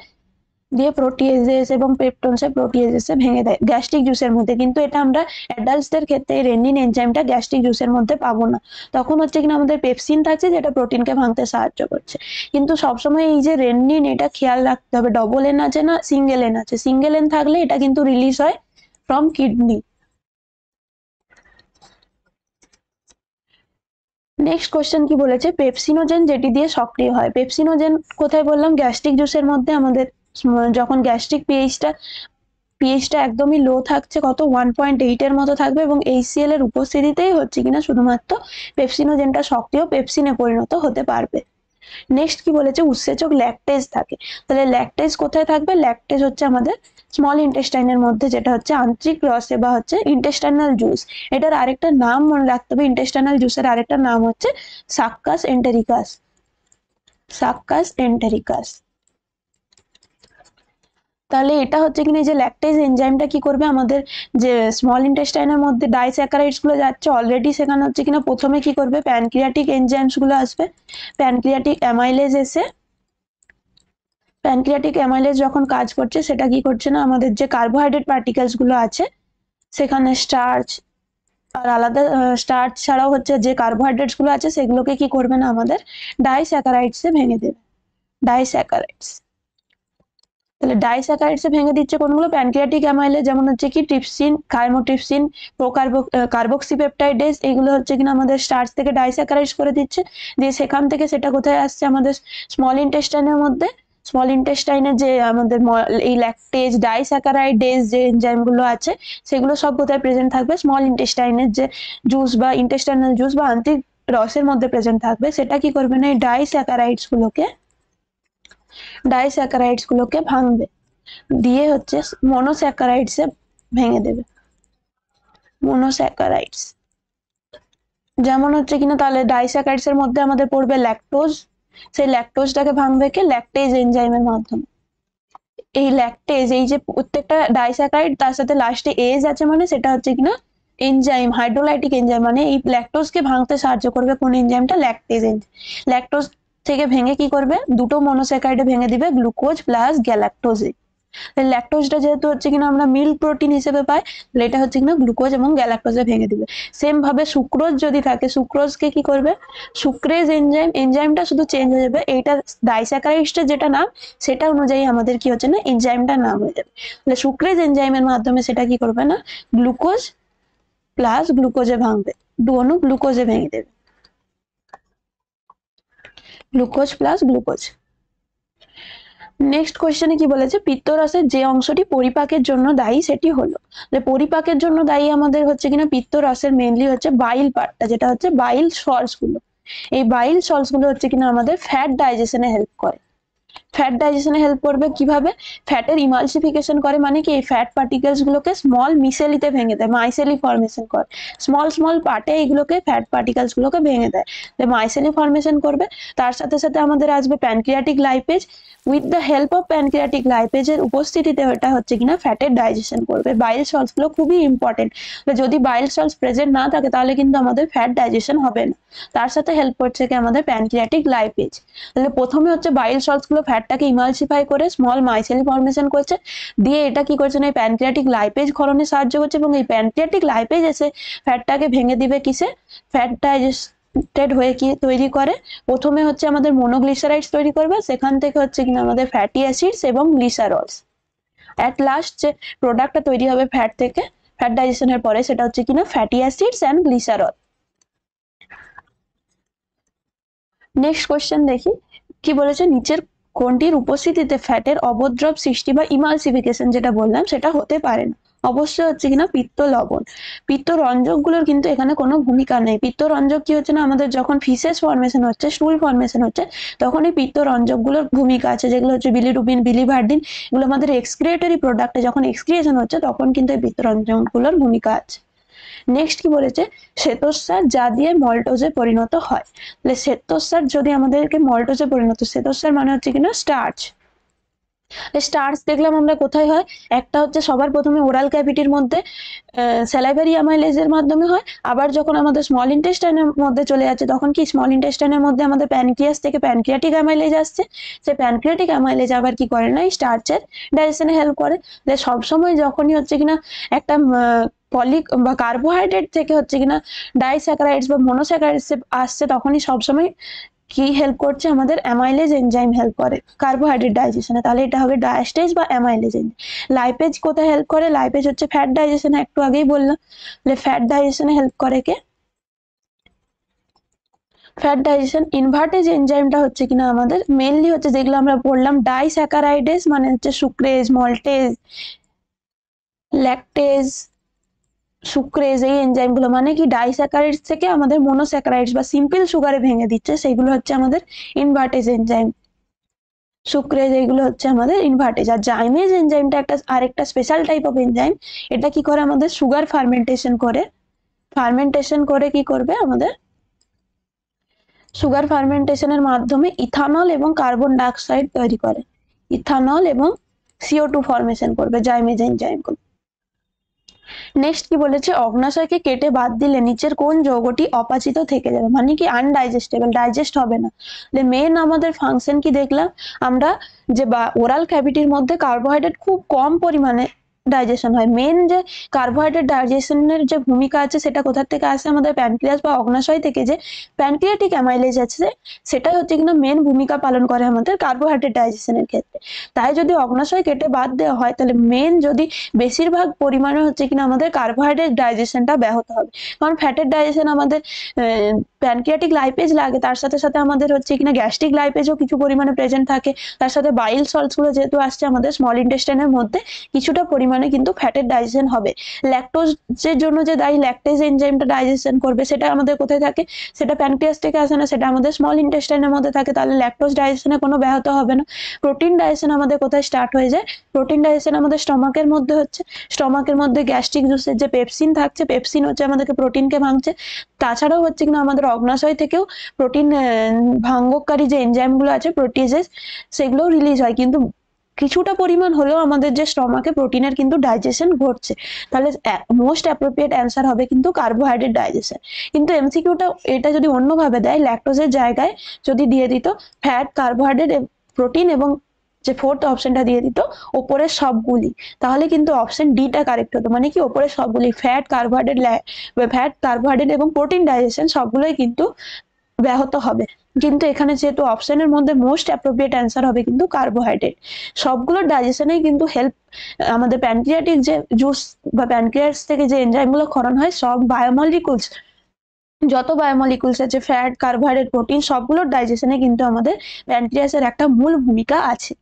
দিয়ে প্রোটিয়েজেস এবং পেপটোনসে প্রোটিয়েজেসে ভেঙে দেয় গ্যাস্ট্রিক জুসের মধ্যে। কিন্তু এটা আমরা অ্যাডাল্টসদের ক্ষেত্রে রেনিন এনজাইমটা গ্যাস্ট্রিক জুসের মধ্যে পাবো না। তখন হচ্ছে কিনা আমাদের পেপসিন থাকছে যেটা প্রোটিনকে ভাঙতে সাহায্য করছে। কিন্তু সবসময় এই যে রেনিন, এটা খেয়াল রাখতে হবে ডবল এন আছে না সিঙ্গেল এন আছে। সিঙ্গেল এন থাকলে এটা কিন্তু রিলিজ হয় ফ্রম কিডনি। নেক্সট কোশ্চেন কি বলেছে, পেপসিনোজেন যেটি দিয়ে সক্রিয় হয়। পেপসিনোজেন কোথায় বললাম, গ্যাস্ট্রিক জুসের মধ্যে। আমাদের যখন গ্যাস্ট্রিক পিএইচটা একদমই লো থাকছে, কত 1.8 এর মতো থাকবে, এবং HCl এর উপস্থিতিতেই হচ্ছে কিনা শুধুমাত্র পেপসিনোজেনটা সক্রিয় পেপসিনে পরিণত হতে পারবে। নেক্সট কি বলেছে, উৎসেচক ল্যাকটেজ থাকে। তাহলে ল্যাকটেজ কোথায় থাকবে, ল্যাকটেজ হচ্ছে আমাদের স্মল ইন্টেস্টাইনের মধ্যে, যেটা হচ্ছে আন্ত্রিক রসে বা হচ্ছে ইন্টেস্টাইনাল জুস। এটার আরেকটা নাম মনে রাখতে হবে, ইন্টেস্টাইনাল জুসের আরেকটা নাম হচ্ছে সাক্কাস এন্টেরিকাস। সাক্কাস এন্টেরিকাস। তাহলে এটা হচ্ছে কিনা যে ল্যাকটেজ এনজাইমটা কি করবে, আমাদের যে স্মল ইন্টেস্টাইনের মধ্যে ডাইস্যাকারাইডস গুলো যাচ্ছে অলরেডি, সেখানে হচ্ছে কিনা প্রথমে কি করবে, প্যানক্রিয়াটিক এনজাইমস গুলো আসবে। প্যানক্রিয়াটিক অ্যামাইলেজ এসে, প্যানক্রিয়াটিক অ্যামাইলেজ যখন কাজ করছে, সেটা কি করছে না, আমাদের যে কার্বোহাইড্রেট পার্টিকেলস গুলো আছে সেখানে স্টার্চ আর আলাদা স্টার্চ ছাড়াও হচ্ছে যে কার্বোহাইড্রেটস গুলো আছে সেগুলোকে কি করবে না, আমাদের ডাইস্যাকারাইডসে ভেঙে দেবে। ডাইস্যাকারাইডস। তাহলে ডাইস্যাকারাইডসে ভেঙে দিচ্ছে কোনগুলো, প্যানক্রিয়াটিক অ্যামাইলেজ, যেমন হচ্ছে কি ট্রিপসিন, কাইমোট্রিপসিন, কার্বক্সিপেপটাইডেজ, এগুলো হচ্ছে কিনা আমাদের স্টার্চ থেকে ডাইস্যাকারাইডস করে দিচ্ছে। দিয়ে সেখান থেকে সেটা কোথায় আসছে, আমাদের স্মল ইন্টেস্টাইনের মধ্যে। স্মল ইন্টেস্টাইনের যে আমাদের এই ল্যাকটেজ, ডাইস্যাকারাইডেজ যে এনজাইমগুলো আছে, সেগুলো সব কোথায় প্রেজেন্ট থাকবে, স্মল ইন্টেস্টাইনের যে জুস বা ইন্টেস্টাইনাল জুস বা আন্ত্রিক রসের মধ্যে প্রেজেন্ট থাকবে। সেটা কি করবে না, এই ডাইস্যাকারাইডস গুলোকে ভাঙবে, দিয়ে হচ্ছে মনোস্যাকারাইডসে ভেঙে দেবে। মনোস্যাকারাইডস যেমন হচ্ছে কিনা, তাহলে ডাইস্যাকারাইডস এর মধ্যে আমাদের পড়বে ল্যাকটোজ। সেই ল্যাকটোজটাকে ভাঙবে কে, ল্যাকটেজ এনজাইমের মাধ্যমে। এই ল্যাকটেজ, এই যে প্রত্যেকটা ডাইস্যাকারাইড তার সাথে লাস্টে এজ আছে, মানে সেটা হচ্ছে কিনা এনজাইম, হাইড্রোলাইটিক এনজাইম, মানে এই ল্যাকটোজকে ভাঙতে সাহায্য করবে কোন এনজাইমটা, ল্যাকটেজ এনজাইম। ল্যাকটোজ থেকে ভেঙে কি করবে, দুটো মনোস্যাকারাইডে ভেঙে দিবে, গ্লুকোজ প্লাস গ্যালাক্টোজে। ল্যাকটোজটা যেহেতু হচ্ছে কিনা আমরা মিল্ক প্রোটিন হিসেবে পাই, তাহলে এটা হচ্ছে কিনা গ্লুকোজ এবং গ্যালাক্টোজে ভেঙে দিবে। সেম ভাবে সুক্রোজ যদি থাকে, সুক্রোজকে কি করবে, সুক্রেজ এনজাইম, এনজাইমটা শুধু চেঞ্জ হয়ে যাবে, এইটা ডাইস্যাকারাইডসের যেটা নাম সেটা অনুযায়ী আমাদের কি হচ্ছে না, এনজাইমটার নাম হয়ে যাবে। তাহলে সুক্রেজ এনজাইমের মাধ্যমে সেটা কি করবে না, গ্লুকোজ প্লাস গ্লুকোজে ভাঙবে, দু অণু গ্লুকোজে ভেঙে দেবে, গ্লুকোজ প্লাস গ্লুকোজ। নেক্সট কোয়েশ্চেনে কি বলেছে, পিত্তরসের যে অংশটি পরিপাকের জন্য দায়ী সেটি হলো। পরিপাকের জন্য দায়ী আমাদের হচ্ছে কিনা পিত্তরসের মেইনলি হচ্ছে বাইল পার্টটা, যেটা হচ্ছে বাইল সল্টস গুলো। এই বাইল সল্টস গুলো হচ্ছে কিনা আমাদের ফ্যাট ডাইজেশনে হেল্প করে। ফ্যাট ডাইজেশনে হেল্প করবে কিভাবে, ফ্যাটের ইমালসিফিকেশন করে, মানে কি এই ফ্যাট পার্টিকেলস গুলোকে স্মল মিসেলিতে ভেঙে দেয়, মাইসেলি ফর্মেশন করে, স্মল স্মল পার্টে এইগুলোকে ফ্যাট পার্টিকেলস গুলোকে ভেঙে দেয়, মাইসেলি ফর্মেশন করবে। তার সাথে সাথে আমাদের আসবে pancreatic lipase, with the help of pancreatic লাইপেজের উপস্থিতিতে এটা হচ্ছে কিনা ফ্যাটের ডাইজেশন করবে। বাইল সল্টস গুলো খুবই ইম্পর্টেন্ট, যদি বাইল সল্টস প্রেজেন্ট না থাকে তাহলে কিন্তু আমাদের ফ্যাট ডাইজেশন হবে না। তার সাথে হেল্প করছে কি আমাদের প্যানক্রিয়াটিক লাইপেজ। তাহলে প্রথমে হচ্ছে বাইল সল্টস গুলো ফ্যাটটাকে ইমালসিফাই করে স্মল মাইসেলি ফর্মেশন করছে, দিয়ে এটা কি করছে না, এই প্যানক্রিয়াটিক লাইপেজ ক্ষরণে সাহায্য করছে, এবং এই প্যানক্রিয়াটিক লাইপেজ এসে ফ্যাটটাকে ভেঙে দিবে কিসে, ফ্যাট ডাইজেস্টেড হয়ে কি তৈরি করে, প্রথমে হচ্ছে আমাদের মনোগ্লিসারাইডস তৈরি করবে, সেখান থেকে হচ্ছে কিনা আমাদের ফ্যাটি অ্যাসিডস এবং গ্লিসারলস। অ্যাট লাস্ট যে প্রোডাক্টটা তৈরি হবে ফ্যাট থেকে, ফ্যাট ডাইজেশনের পরে, সেটা হচ্ছে কিনা fatty acids and glycerol. Next question দেখি কি বলেছে, নিচের কোনটির উপস্থিতিতে ফ্যাটের অবদ্রব সৃষ্টি বা ইমালসিফিকেশন যেটা বললাম সেটা হতে পারে না, অবশ্যই হচ্ছে কিনা পিত্ত লবণ। পিত্ত রঞ্জক গুলোর কিন্তু এখানে কোনো ভূমিকা নেই। পিত্ত রঞ্জক কি হচ্ছে না, আমাদের যখন ফিসেস ফর্মেশন হচ্ছে, স্টুল ফর্মেশন হচ্ছে, তখন এই পিত্ত রঞ্জক গুলোর ভূমিকা আছে, যেগুলো হচ্ছে বিলিরুবিন, বিলিভার্ডিন, এগুলো আমাদের এক্সক্রিয়েটরি প্রোডাক্টে যখন এক্সক্রিয়েশন হচ্ছে তখন কিন্তু এই পিত্ত রঞ্জক গুলোর ভূমিকা আছে। নেক্সট কি বলেছে, শ্বেতসার যা দিয়ে মল্টোজে পরিণত হয়। তাহলে শ্বেতসার যদি আমাদেরকে মল্টোজে পরিণত, শ্বেতসার মানে হচ্ছে কিনা স্টার্চ, স্টার্চ দেখলাম আমরা কোথায় হয়, একটা হচ্ছে সবার প্রথমে ওরাল ক্যাভিটির মধ্যে স্যালাইভারি অ্যামাইলেজের মাধ্যমে হয়, আবার যখন আমাদের স্মল ইন্টেস্টাইনের মধ্যে চলে যাচ্ছে তখন কি স্মল ইন্টেস্টাইনের মধ্যে আমাদের প্যানক্রিয়াস থেকে প্যানক্রিয়াটিক অ্যামাইলেজ আসছে, সেই প্যানক্রিয়াটিক অ্যামাইলেজ আবার কি করে না স্টার্চের ডাইজেশনে হেল্প করে। সবসময় যখনই হচ্ছে কিনা একটা পলি বা কার্বোহাইড্রেট থেকে হচ্ছে কিনা ডাইস্যাকারাইডস বা মোনোস্যাকারাইডস আসছে তখনই সবসময় কি হেল্প করছে আমাদের অ্যামাইলেজ এনজাইম হেল্প করে কার্বোহাইড্রেট ডাইজেশনে, তাহলে এটা হবে ডায়াস্টেজ বা অ্যামাইলেজ এনজাইম। লাইপেজ কোথায় হেল্প করে, লাইপেজ হচ্ছে ফ্যাট ডাইজেশনে, একটু আগেই বললাম, তাহলে ফ্যাট ডাইজেশনে হেল্প করে কে, ফ্যাট ডাইজেশন। ইনভার্টেজ এনজাইমটা হচ্ছে কিনা আমাদের মেনলি হচ্ছে যেগুলো আমরা পড়লাম ডাইস্যাকারাইডেস মানে হচ্ছে সুক্রেজ, মল্টেজ, ল্যাকটেজ, সুক্রেজ, এই এনজাইমগুলো মানে কি ডাইস্যাকারাইডস থেকে আমাদের মোনোস্যাকারাইডস বা সিম্পল সুগারে ভেঙে দিচ্ছে, সেগুলো হচ্ছে আমাদের ইনভার্টেজ এনজাইম। সুক্রেজ এইগুলো হচ্ছে আমাদের ইনভার্টেজ। আর জাইমেজ এনজাইমটা একটা আরেকটা স্পেশাল টাইপ অফ এনজাইম, এটা কি করে আমাদের সুগার ফার্মেন্টেশন করে, ফার্মেন্টেশন করে কি করবে আমাদের সুগার ফার্মেন্টেশনের মাধ্যমে ইথানল এবং কার্বন ডাইঅক্সাইড তৈরি করে, ইথানল এবং CO2 ফর্মেশন করবে জাইমেজ এনজাইমগুলো। নেক্সট কি বলেছে, অগ্নাশয়কে কেটে বাদ দিলে নিচের কোন যৌগটি অপাচিত থেকে যাবে, মানে কি আনডাইজেস্টেবল, ডাইজেস্ট হবে না। মেন আমাদের ফাংশন কি দেখলাম আমরা, যে বা ওরাল ক্যাভিটির মধ্যে কার্বোহাইড্রেট খুব কম পরিমাণে ডাইজেশন হয়, মেন যে কার্বোহাইড্রেট ডাইজেশনের যে ভূমিকা আছে সেটা কোথা থেকে আসে, আমাদের প্যানক্রিয়াস বা অগ্নাশয় থেকে যে প্যানক্রিয়াটিক অ্যামাইলেজ আছে সেটাই হচ্ছে কিনা মেন ভূমিকা পালন করে আমাদের কার্বোহাইড্রেট ডাইজেশনের ক্ষেত্রে। তাই যদি অগ্নাশয় কেটে বাদ দেওয়া হয় তাহলে মেন যদি বেশিরভাগ পরিমাণে হচ্ছে কিনা আমাদের কার্বোহাইড্রেট ডাইজেশনটা ব্যাহত হবে, কারণ ফ্যাটের ডাইজেশন আমাদের প্যানক্রিয়াটিক লাইপেজ লাগে, তার সাথে সাথে আমাদের হচ্ছে কিনা গ্যাস্ট্রিক লাইপেজও কিছু পরিমাণে প্রেজেন্ট থাকে, তার সাথে বাইল সল্টস গুলো যেহেতু আসছে আমাদের স্মল ইন্টেস্টাইনের মধ্যে কিছুটা পরিমাণে কিন্তু ফ্যাটের ডাইজেশন হবে। ল্যাকটোজের জন্য যে দায়ী ল্যাকটেজ এনজাইমটা ডাইজেশন করবে সেটা আমাদের কোথায় থাকে, সেটা প্যানক্রিয়াস থেকে আসে না, সেটা আমাদের স্মল ইন্টেস্টাইনের মধ্যে থাকে, তাহলে ল্যাকটোজ ডাইজেশনে কোনো ব্যাহত হবে না। প্রোটিন ডাইজেশন আমাদের কোথায় স্টার্ট হয়ে যায়, প্রোটিন ডাইজেশন আমাদের স্টমাকের মধ্যে হচ্ছে, স্টমাকের মধ্যে গ্যাস্ট্রিক জুসের যে পেপসিন থাকছে, পেপসিন হচ্ছে আমাদেরকে প্রোটিনকে ভাঙছে, তাছাড়াও হচ্ছে কিনা আমাদের অগ্নাশয় থেকেও প্রোটিন ভাঙ্গকারী যে এনজাইমগুলো আছে প্রোটিজেস সেগুলো রিলিজ হয়, কিন্তু কিছুটা পরিমাণ হলেও আমাদের যে স্টমাকে প্রোটিনের কিন্তু ডাইজেশন ঘটছে, তাহলে মোস্ট অ্যাপ্রোপ্রিয়েট অ্যান্সার হবে কিন্তু কার্বোহাইড্রেট ডাইজেশন। কিন্তু এমসিকিউটা এটা যদি অন্যভাবে দেয়, ল্যাকটোজের জায়গায় যদি দিয়ে দিত ফ্যাট, কার্বোহাইড্রেট, প্রোটিন এবং যে ফোর্থ অপশনটা দিয়ে দিত ওপরের সবগুলি, তাহলে কিন্তু অপশন ডিটা কারেক্ট হতো, মানে কি ওপরের সবগুলি ফ্যাট কার্বোহাইড্রেট এবং প্রোটিন ডাইজেশন সবগুলোই কিন্তু ব্যাহত হবে। কিন্তু এখানে যেহেতু অপশনের মধ্যে মোস্ট অ্যাপ্রোপ্রিয়েট অ্যান্সার হবে কিন্তু কার্বোহাইড্রেট, সবগুলো ডাইজেশনেই কিন্তু হেল্প আমাদের প্যানক্রিয়াটিক যে জুস বা প্যানক্রিয়াস থেকে যে এনজাইমগুলো ক্ষরণ হয় সব বায়োমলিকুলস, যত বায়োমলিকুলস আছে ফ্যাট, কার্বোহাইড্রেট, প্রোটিন সবগুলোর ডাইজেশনে কিন্তু আমাদের প্যানক্রিয়াসের একটা মূল ভূমিকা আছে।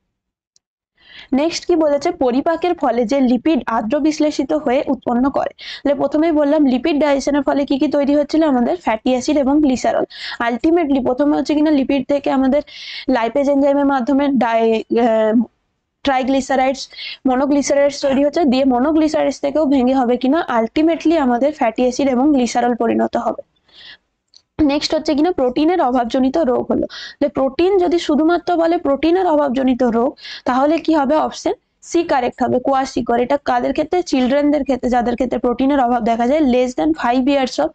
নেক্সট কি বলেছে, পরিপাকের ফলে যে লিপিড আদ্র বিশ্লেষিত হয়ে উৎপন্ন করে, তাহলে প্রথমেই বললাম লিপিড ডাইজেশনের ফলে কি কি তৈরি হচ্ছিল, আমাদের ফ্যাটি অ্যাসিড এবং গ্লিসারল। আলটিমেটলি প্রথমে হচ্ছে কিনা লিপিড থেকে আমাদের লাইপেজ এনজাইমের মাধ্যমে ট্রাইগ্লিসারাইডস, মনোগ্লিসারাইডস তৈরি হচ্ছে, দিয়ে মনোগ্লিসারাইডস থেকেও ভেঙে হবে কিনা আলটিমেটলি আমাদের ফ্যাটি অ্যাসিড এবং গ্লিসারল পরিণত হবে। নেক্সট হচ্ছে কিনা প্রোটিনের অভাবজনিত রোগ হলো, প্রোটিন যদি শুধুমাত্র বলে প্রোটিনের অভাবজনিত রোগ তাহলে কি হবে, অপশন সি কারেক্ট হবে, কোয়াশিকর। এটা কাদের ক্ষেত্রে, চিলড্রেনদের ক্ষেত্রে, যাদের ক্ষেত্রে প্রোটিনের অভাব দেখা যায় <5 years অফ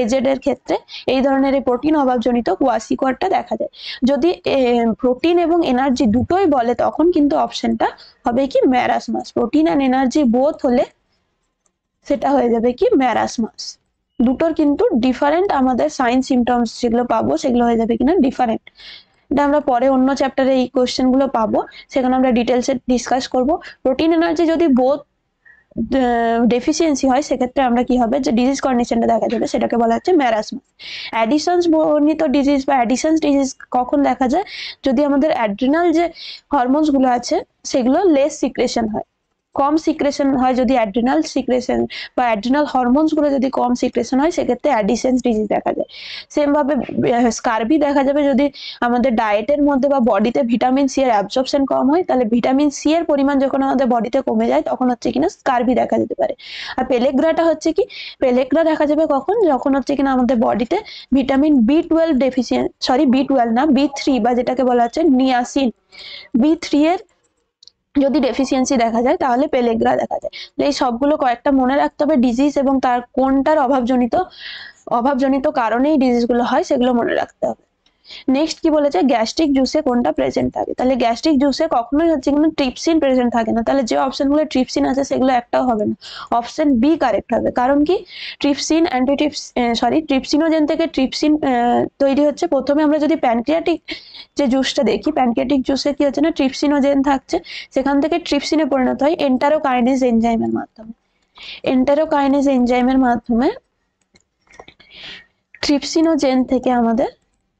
এজেড এর ক্ষেত্রে এই ধরনের এই প্রোটিন অভাবজনিত কোয়াশিকরটা দেখা যায়। যদি প্রোটিন এবং এনার্জি দুটোই বলে তখন কিন্তু অপশনটা হবে কি marasmus, protein and energy both হলে সেটা হয়ে যাবে কি ম্যারাসমাস। দুটোর কিন্তু ডিফারেন্ট আমাদের সাইন সিমটমস যেগুলো পাবো সেগুলো হয়ে যাবে কিনা ডিফারেন্ট, এটা আমরা পরে অন্য চ্যাপ্টারে এই কোশ্চেন গুলো পাবো, সেখানে আমরা ডিটেলসে ডিসকাস করব। প্রোটিন এনার্জি যদি বোথ ডেফিসিয়েন্সি হয় সেক্ষেত্রে আমরা কি হবে, যে ডিজিজ কন্ডিশনটা দেখা যাবে সেটাকে বলা হচ্ছে ম্যারাসমাস। অ্যাডিশনস বর্ণিত ডিজিজ বা অ্যাডিশনস ডিজিজ কখন দেখা যায়, যদি আমাদের অ্যাড্রিনাল যে হরমোনস গুলো আছে সেগুলো লেস সিক্রেশন হয়, কম সিক্রেশন হয়, যদি অ্যাড্রিনাল সিক্রেশন বা অ্যাড্রিনাল হরমোনস গুলো যদি কম সিক্রেশন হয় সেক্ষেত্রে অ্যাডিশনস ডিজিজ দেখা যায়। সেম ভাবে স্কারবি দেখা যাবে যদি আমাদের ডায়েটের মধ্যে বা বডিতে ভিটামিন সি এর অ্যাবজর্পশন কম হয়, তাহলে ভিটামিন সি এর পরিমাণ যখন আমাদের বডিতে কমে যায় তখন হচ্ছে কিনা স্কারবি দেখা যেতে পারে। আর পেলেগ্রাটা হচ্ছে কি, পেলেগ্রা দেখা যাবে কখন, যখন হচ্ছে কিনা আমাদের বডিতে ভিটামিন B12 B12 না B3 বা যেটাকে বলা হচ্ছে নিয়াসিন, B3 এর যদি ডেফিসিয়েন্সি দেখা যায় তাহলে পেলেগ্রা দেখা যায়। এই সবগুলো কয়েকটা মনে রাখতে হবে, ডিজিজ এবং তার কোনটার অভাবজনিত কারণেই ডিজিজগুলো হয় সেগুলো মনে রাখতে হবে। নেক্সট কি বলেছে, গ্যাস্ট্রিক জুসে কোনটা প্রেজেন্ট থাকে। তাহলে গ্যাস্ট্রিক জুসে কখনোই হচ্ছে কিন্তু ট্রিপসিন প্রেজেন্ট থাকে না। তাহলে যে অপশনগুলো ট্রিপসিন আছে সেগুলো একটাও হবে না, অপশন বি কারেক্ট হবে। কারণ কি, ট্রিপসিন ট্রিপসিনোজেন থেকে ট্রিপসিন তৈরি হচ্ছে। প্রথমে আমরা যদি প্যানক্রিয়াটিক যে জুসটা দেখি, প্যানক্রিয়াটিক জুসে কি হচ্ছে না, ট্রিপসিনোজেন থাকছে, সেখান থেকে ট্রিপসিনে পরিণত হয় এন্টারোকাইনেজ এনজাইমের মাধ্যমে। এন্টারোকাইনেজ এনজাইমের মাধ্যমে ট্রিপসিনোজেন থেকে আমাদের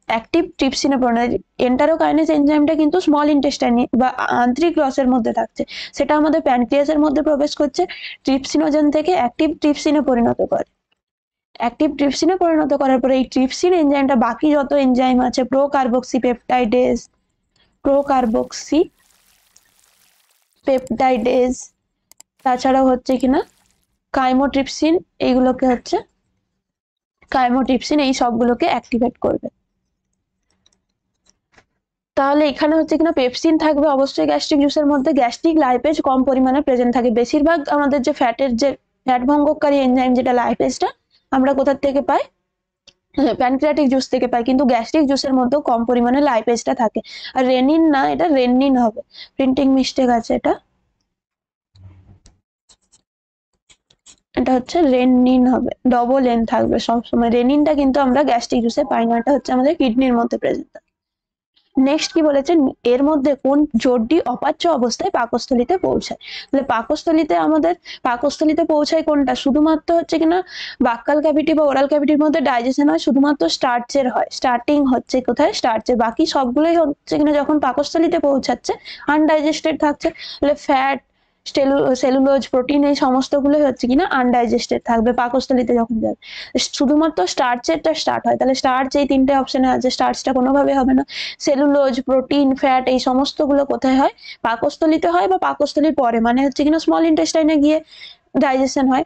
অ্যাক্টিভ ট্রিপসিনে পরিণত। এন্টারোকাইনেজ এনজাইমটা কিন্তু স্মল ইন্টেস্টাইনে বা আন্তরিক রসের মধ্যে থাকছে, সেটা আমাদের প্যানক্রিয়াসের মধ্যে প্রবেশ করছে, ট্রিপসিনোজেন থেকে অ্যাক্টিভ ট্রিপসিনে পরিণত করে। অ্যাক্টিভ ট্রিপসিনে পরিণত করার পরে এই ট্রিপসিন এনজাইমটা বাকি যত এনজাইম আছে, প্রোকার্বক্সিপেপটাইডেজ, তাছাড়াও হচ্ছে কিনা কাইমোট্রিপসিন, এইগুলোকে হচ্ছে কাইমোট্রিপসিন এই সবগুলোকে অ্যাক্টিভেট করবে। তাহলে এখানে হচ্ছে কিনা পেপসিন থাকবে অবশ্যই গ্যাস্ট্রিক জুসের মধ্যে। গ্যাস্ট্রিক লাইপেজ কম পরিমাণে প্রেজেন্ট থাকে। বেশিরভাগ আমাদের যে ফ্যাট ভঙ্গকারী এনজাইম যেটা লাইপেজটা আমরা কোথা থেকে পাই, প্যানক্রিয়াটিক জুস থেকে পাই, কিন্তু গ্যাস্ট্রিক জুসের মধ্যেও কম পরিমাণে লাইপেজটা থাকে। আর রেনিন না, এটা রেনিন হবে, প্রিন্টিং মিস্টেক আছে, এটা হচ্ছে রেনিন হবে, ডবল এন থাকবে সবসময়। রেনিনটা কিন্তু আমরা গ্যাস্ট্রিক জুসে পাই না, এটা হচ্ছে আমাদের কিডনির মধ্যে প্রেজেন্ট। নেক্সট কি বলেছে, এর মধ্যে কোন জোটটি অপাচ্য অবস্থায় পাকস্থলিতে পৌঁছায়। তাহলে পাকস্থলিতে পৌঁছায় কোনটা, শুধুমাত্র হচ্ছে কিনা বাক্কাল ক্যাভিটি বা ওরাল ক্যাভিটির মধ্যে ডাইজেশন হয়, শুধুমাত্র স্টার্চের হয়, স্টার্টিং হচ্ছে কোথায়, স্টার্চে। বাকি সবগুলোই হচ্ছে কিনা যখন পাকস্থলিতে পৌঁছাচ্ছে আনডাইজেস্টেড থাকছে। তাহলে ফ্যাট, সেলুলোজ, প্রোটিন এই সমস্তগুলোই হচ্ছে কিনা আনডাইজেস্টেড থাকবে পাকস্থলিতে যখন যাবে। শুধুমাত্র স্টার্চেরটা স্টার্ট হয়, তাহলে স্টার্চ এই তিনটে অপশনে আছে, স্টার্চটা কোনোভাবে হবে না। সেলুলোজ, প্রোটিন, ফ্যাট এই সমস্তগুলো কোথায় হয়, পাকস্থলিতে হয় বা পাকস্থলীর পরে, মানে হচ্ছে কিনা স্মল ইন্টেস্টাইনে গিয়ে ডাইজেশন হয়।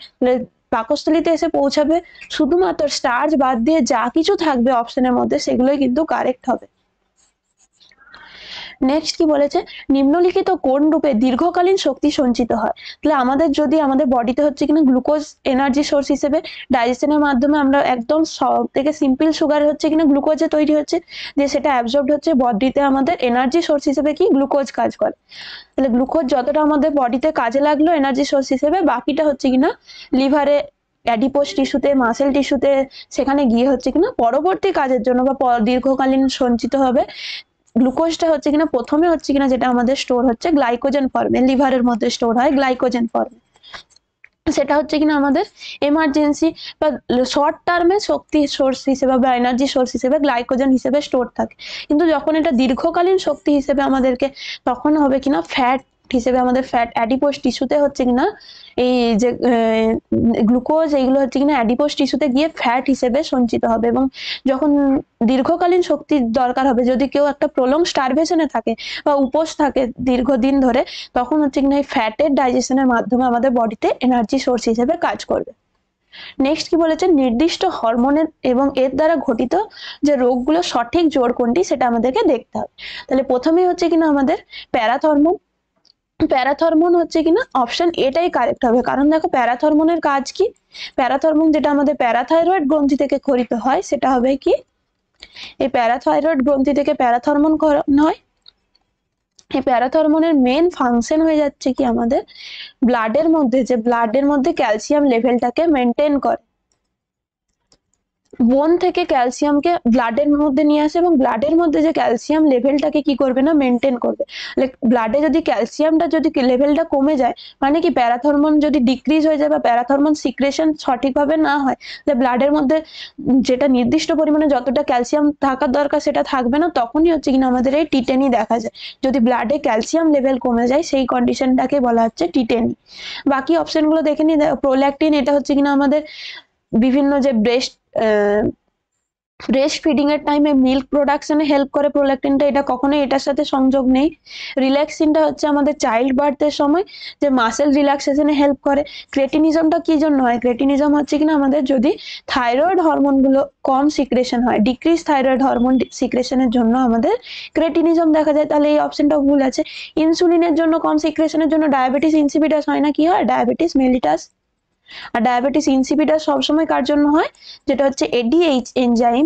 পাকস্থলিতে এসে পৌঁছাবে, শুধুমাত্র স্টার্চ বাদ দিয়ে যা কিছু থাকবে অপশনের মধ্যে সেগুলোই কিন্তু কারেক্ট হবে। নেক্সট কি বলেছে, নিম্নলিখিত কোন রূপে দীর্ঘকালীন শক্তি সঞ্চিত হয়। তাহলে আমাদের বডিতে হচ্ছে কিনা গ্লুকোজ এনার্জি সোর্স হিসেবে ডাইজেশনের মাধ্যমে আমরা একদম সব থেকে সিম্পল সুগার হচ্ছে কিনা গ্লুকোজে তৈরি হচ্ছে, যে সেটা অ্যাবজর্বড হচ্ছে বডিতে, আমাদের এনার্জি সোর্স হিসেবে কি গ্লুকোজ কাজ করে। তাহলে গ্লুকোজ যতটা আমাদের বডিতে কাজে লাগলো এনার্জি সোর্স হিসেবে, বাকিটা হচ্ছে কিনা লিভারে, অ্যাডিপোজ টিস্যুতে, মাসেল টিস্যুতে, সেখানে গিয়ে হচ্ছে কিনা পরবর্তী কাজের জন্য বা দীর্ঘকালীন সঞ্চিত হবে। গ্লুকোজটা হচ্ছে কিনা প্রথমে হচ্ছে কিনা যেটা আমাদের স্টোর হচ্ছে গ্লাইকোজেন ফর্মে, লিভারের মধ্যে স্টোর হয় গ্লাইকোজেন ফর্মে। সেটা হচ্ছে কিনা আমাদের এমার্জেন্সি বা শর্ট টার্মে শক্তি সোর্স হিসেবে বা এনার্জি সোর্স হিসেবে গ্লাইকোজেন হিসেবে স্টোর থাকে। কিন্তু যখন এটা দীর্ঘকালীন শক্তি হিসেবে আমাদেরকে, তখন হবে কিনা ফ্যাট হিসেবে, আমাদের ফ্যাট অ্যাডিপোজ টিস্যুতে হচ্ছে কিনা এই যে গ্লুকোজ, এইগুলো হচ্ছে কিনা অ্যাডিপোজ টিস্যুতে গিয়ে ফ্যাট হিসেবে সঞ্চিত হবে। এবং যখন দীর্ঘকালীন শক্তির দরকার হবে, যদি কেউ একটা প্রলং স্টারভেশনে থাকে বা উপোস থাকে দীর্ঘদিন ধরে, তখন হচ্ছে কিনা এই ফ্যাটের ডাইজেশনের মাধ্যমে আমাদের বডিতে এনার্জি সোর্স হিসেবে কাজ করবে। নেক্সট কি বলেছে, নির্দিষ্ট হরমোনের এবং এর দ্বারা ঘটিত যে রোগগুলো সঠিক জোড় কোনটি সেটা আমাদেরকে দেখতে হবে। তাহলে প্রথমেই হচ্ছে কিনা আমাদের প্যারাথরমোন হচ্ছে কিনা অপশন এটাই কারেক্ট হবে। কারণ দেখো প্যারাথরমোনের কাজ কি, প্যারাথরমোন যেটা আমাদের প্যারাথাইরয়েড গ্রন্থি থেকে ক্ষরিত হয়, সেটা হবে কি, এই প্যারাথাইরয়েড গ্রন্থি থেকে প্যারাথরমোন হয়। এই প্যারাথরমোনের মেন ফাংশন হয়ে যাচ্ছে কি, আমাদের ব্লাডের মধ্যে ক্যালসিয়াম লেভেলটাকে মেনটেন করে। বোন থেকে ক্যালসিয়ামকে ব্লাডের মধ্যে নিয়ে আসে এবং ব্লাডের মধ্যে যে ক্যালসিয়াম লেভেলটাকে কি করবে না, মেনটেন করবে। ব্লাডে যদি ক্যালসিয়ামটা যদি লেভেলটা কমে যায়, মানে কি প্যারাথরমোন যদি ডিক্রিজ হয়ে যায় বা প্যারাথরমোন সিক্রেশন সঠিকভাবে না হয়, তাহলে ব্লাডের মধ্যে যেটা নির্দিষ্ট পরিমাণে যতটা ক্যালসিয়াম থাকার দরকার সেটা থাকবে না, তখনই হচ্ছে কিনা আমাদের এই টিটেনি দেখা যায়। যদি ব্লাডে ক্যালসিয়াম লেভেল কমে যায়, সেই কন্ডিশনটাকে বলা হচ্ছে টিটেনি। বাকি অপশনগুলো দেখে নি। প্রোল্যাকটিন, এটা হচ্ছে কিনা আমাদের বিভিন্ন যে ব্রেস্ট ব্রেস্ট ফিডিং এর টাইমে মিল্ক প্রোডাকশনে হেল্প করে প্রোল্যাকটিনটা, এটা কখনোই এটার সাথে সংযোগ নেই। রিল্যাক্সিনটা হচ্ছে আমাদের চাইল্ড বার্থের সময় যে মাসেল রিল্যাক্সেশনে হেল্প করে। ক্রেটিনিজমটা কি জন্য হয়? ক্রেটিনিজম হচ্ছে কিনা আমাদের যদি থাইরয়েড হরমোনগুলো কম সিক্রেশন হয়, ডিক্রিজ থাইরয়েড হরমোন সিক্রেশনের জন্য আমাদের ক্রেটিনিজম দেখা যায়। তাহলে এই অপশনটা ভুল আছে। ইনসুলিনের জন্য কম সিক্রেশনের জন্য ডায়াবেটিস ইনসিপিটাস হয় না, কি হয়? Diabetes mellitus. আর ডায়াবেটিস ইনসিপিটাস সবসময় কার জন্য হয়? যেটা হচ্ছে ADH enzyme,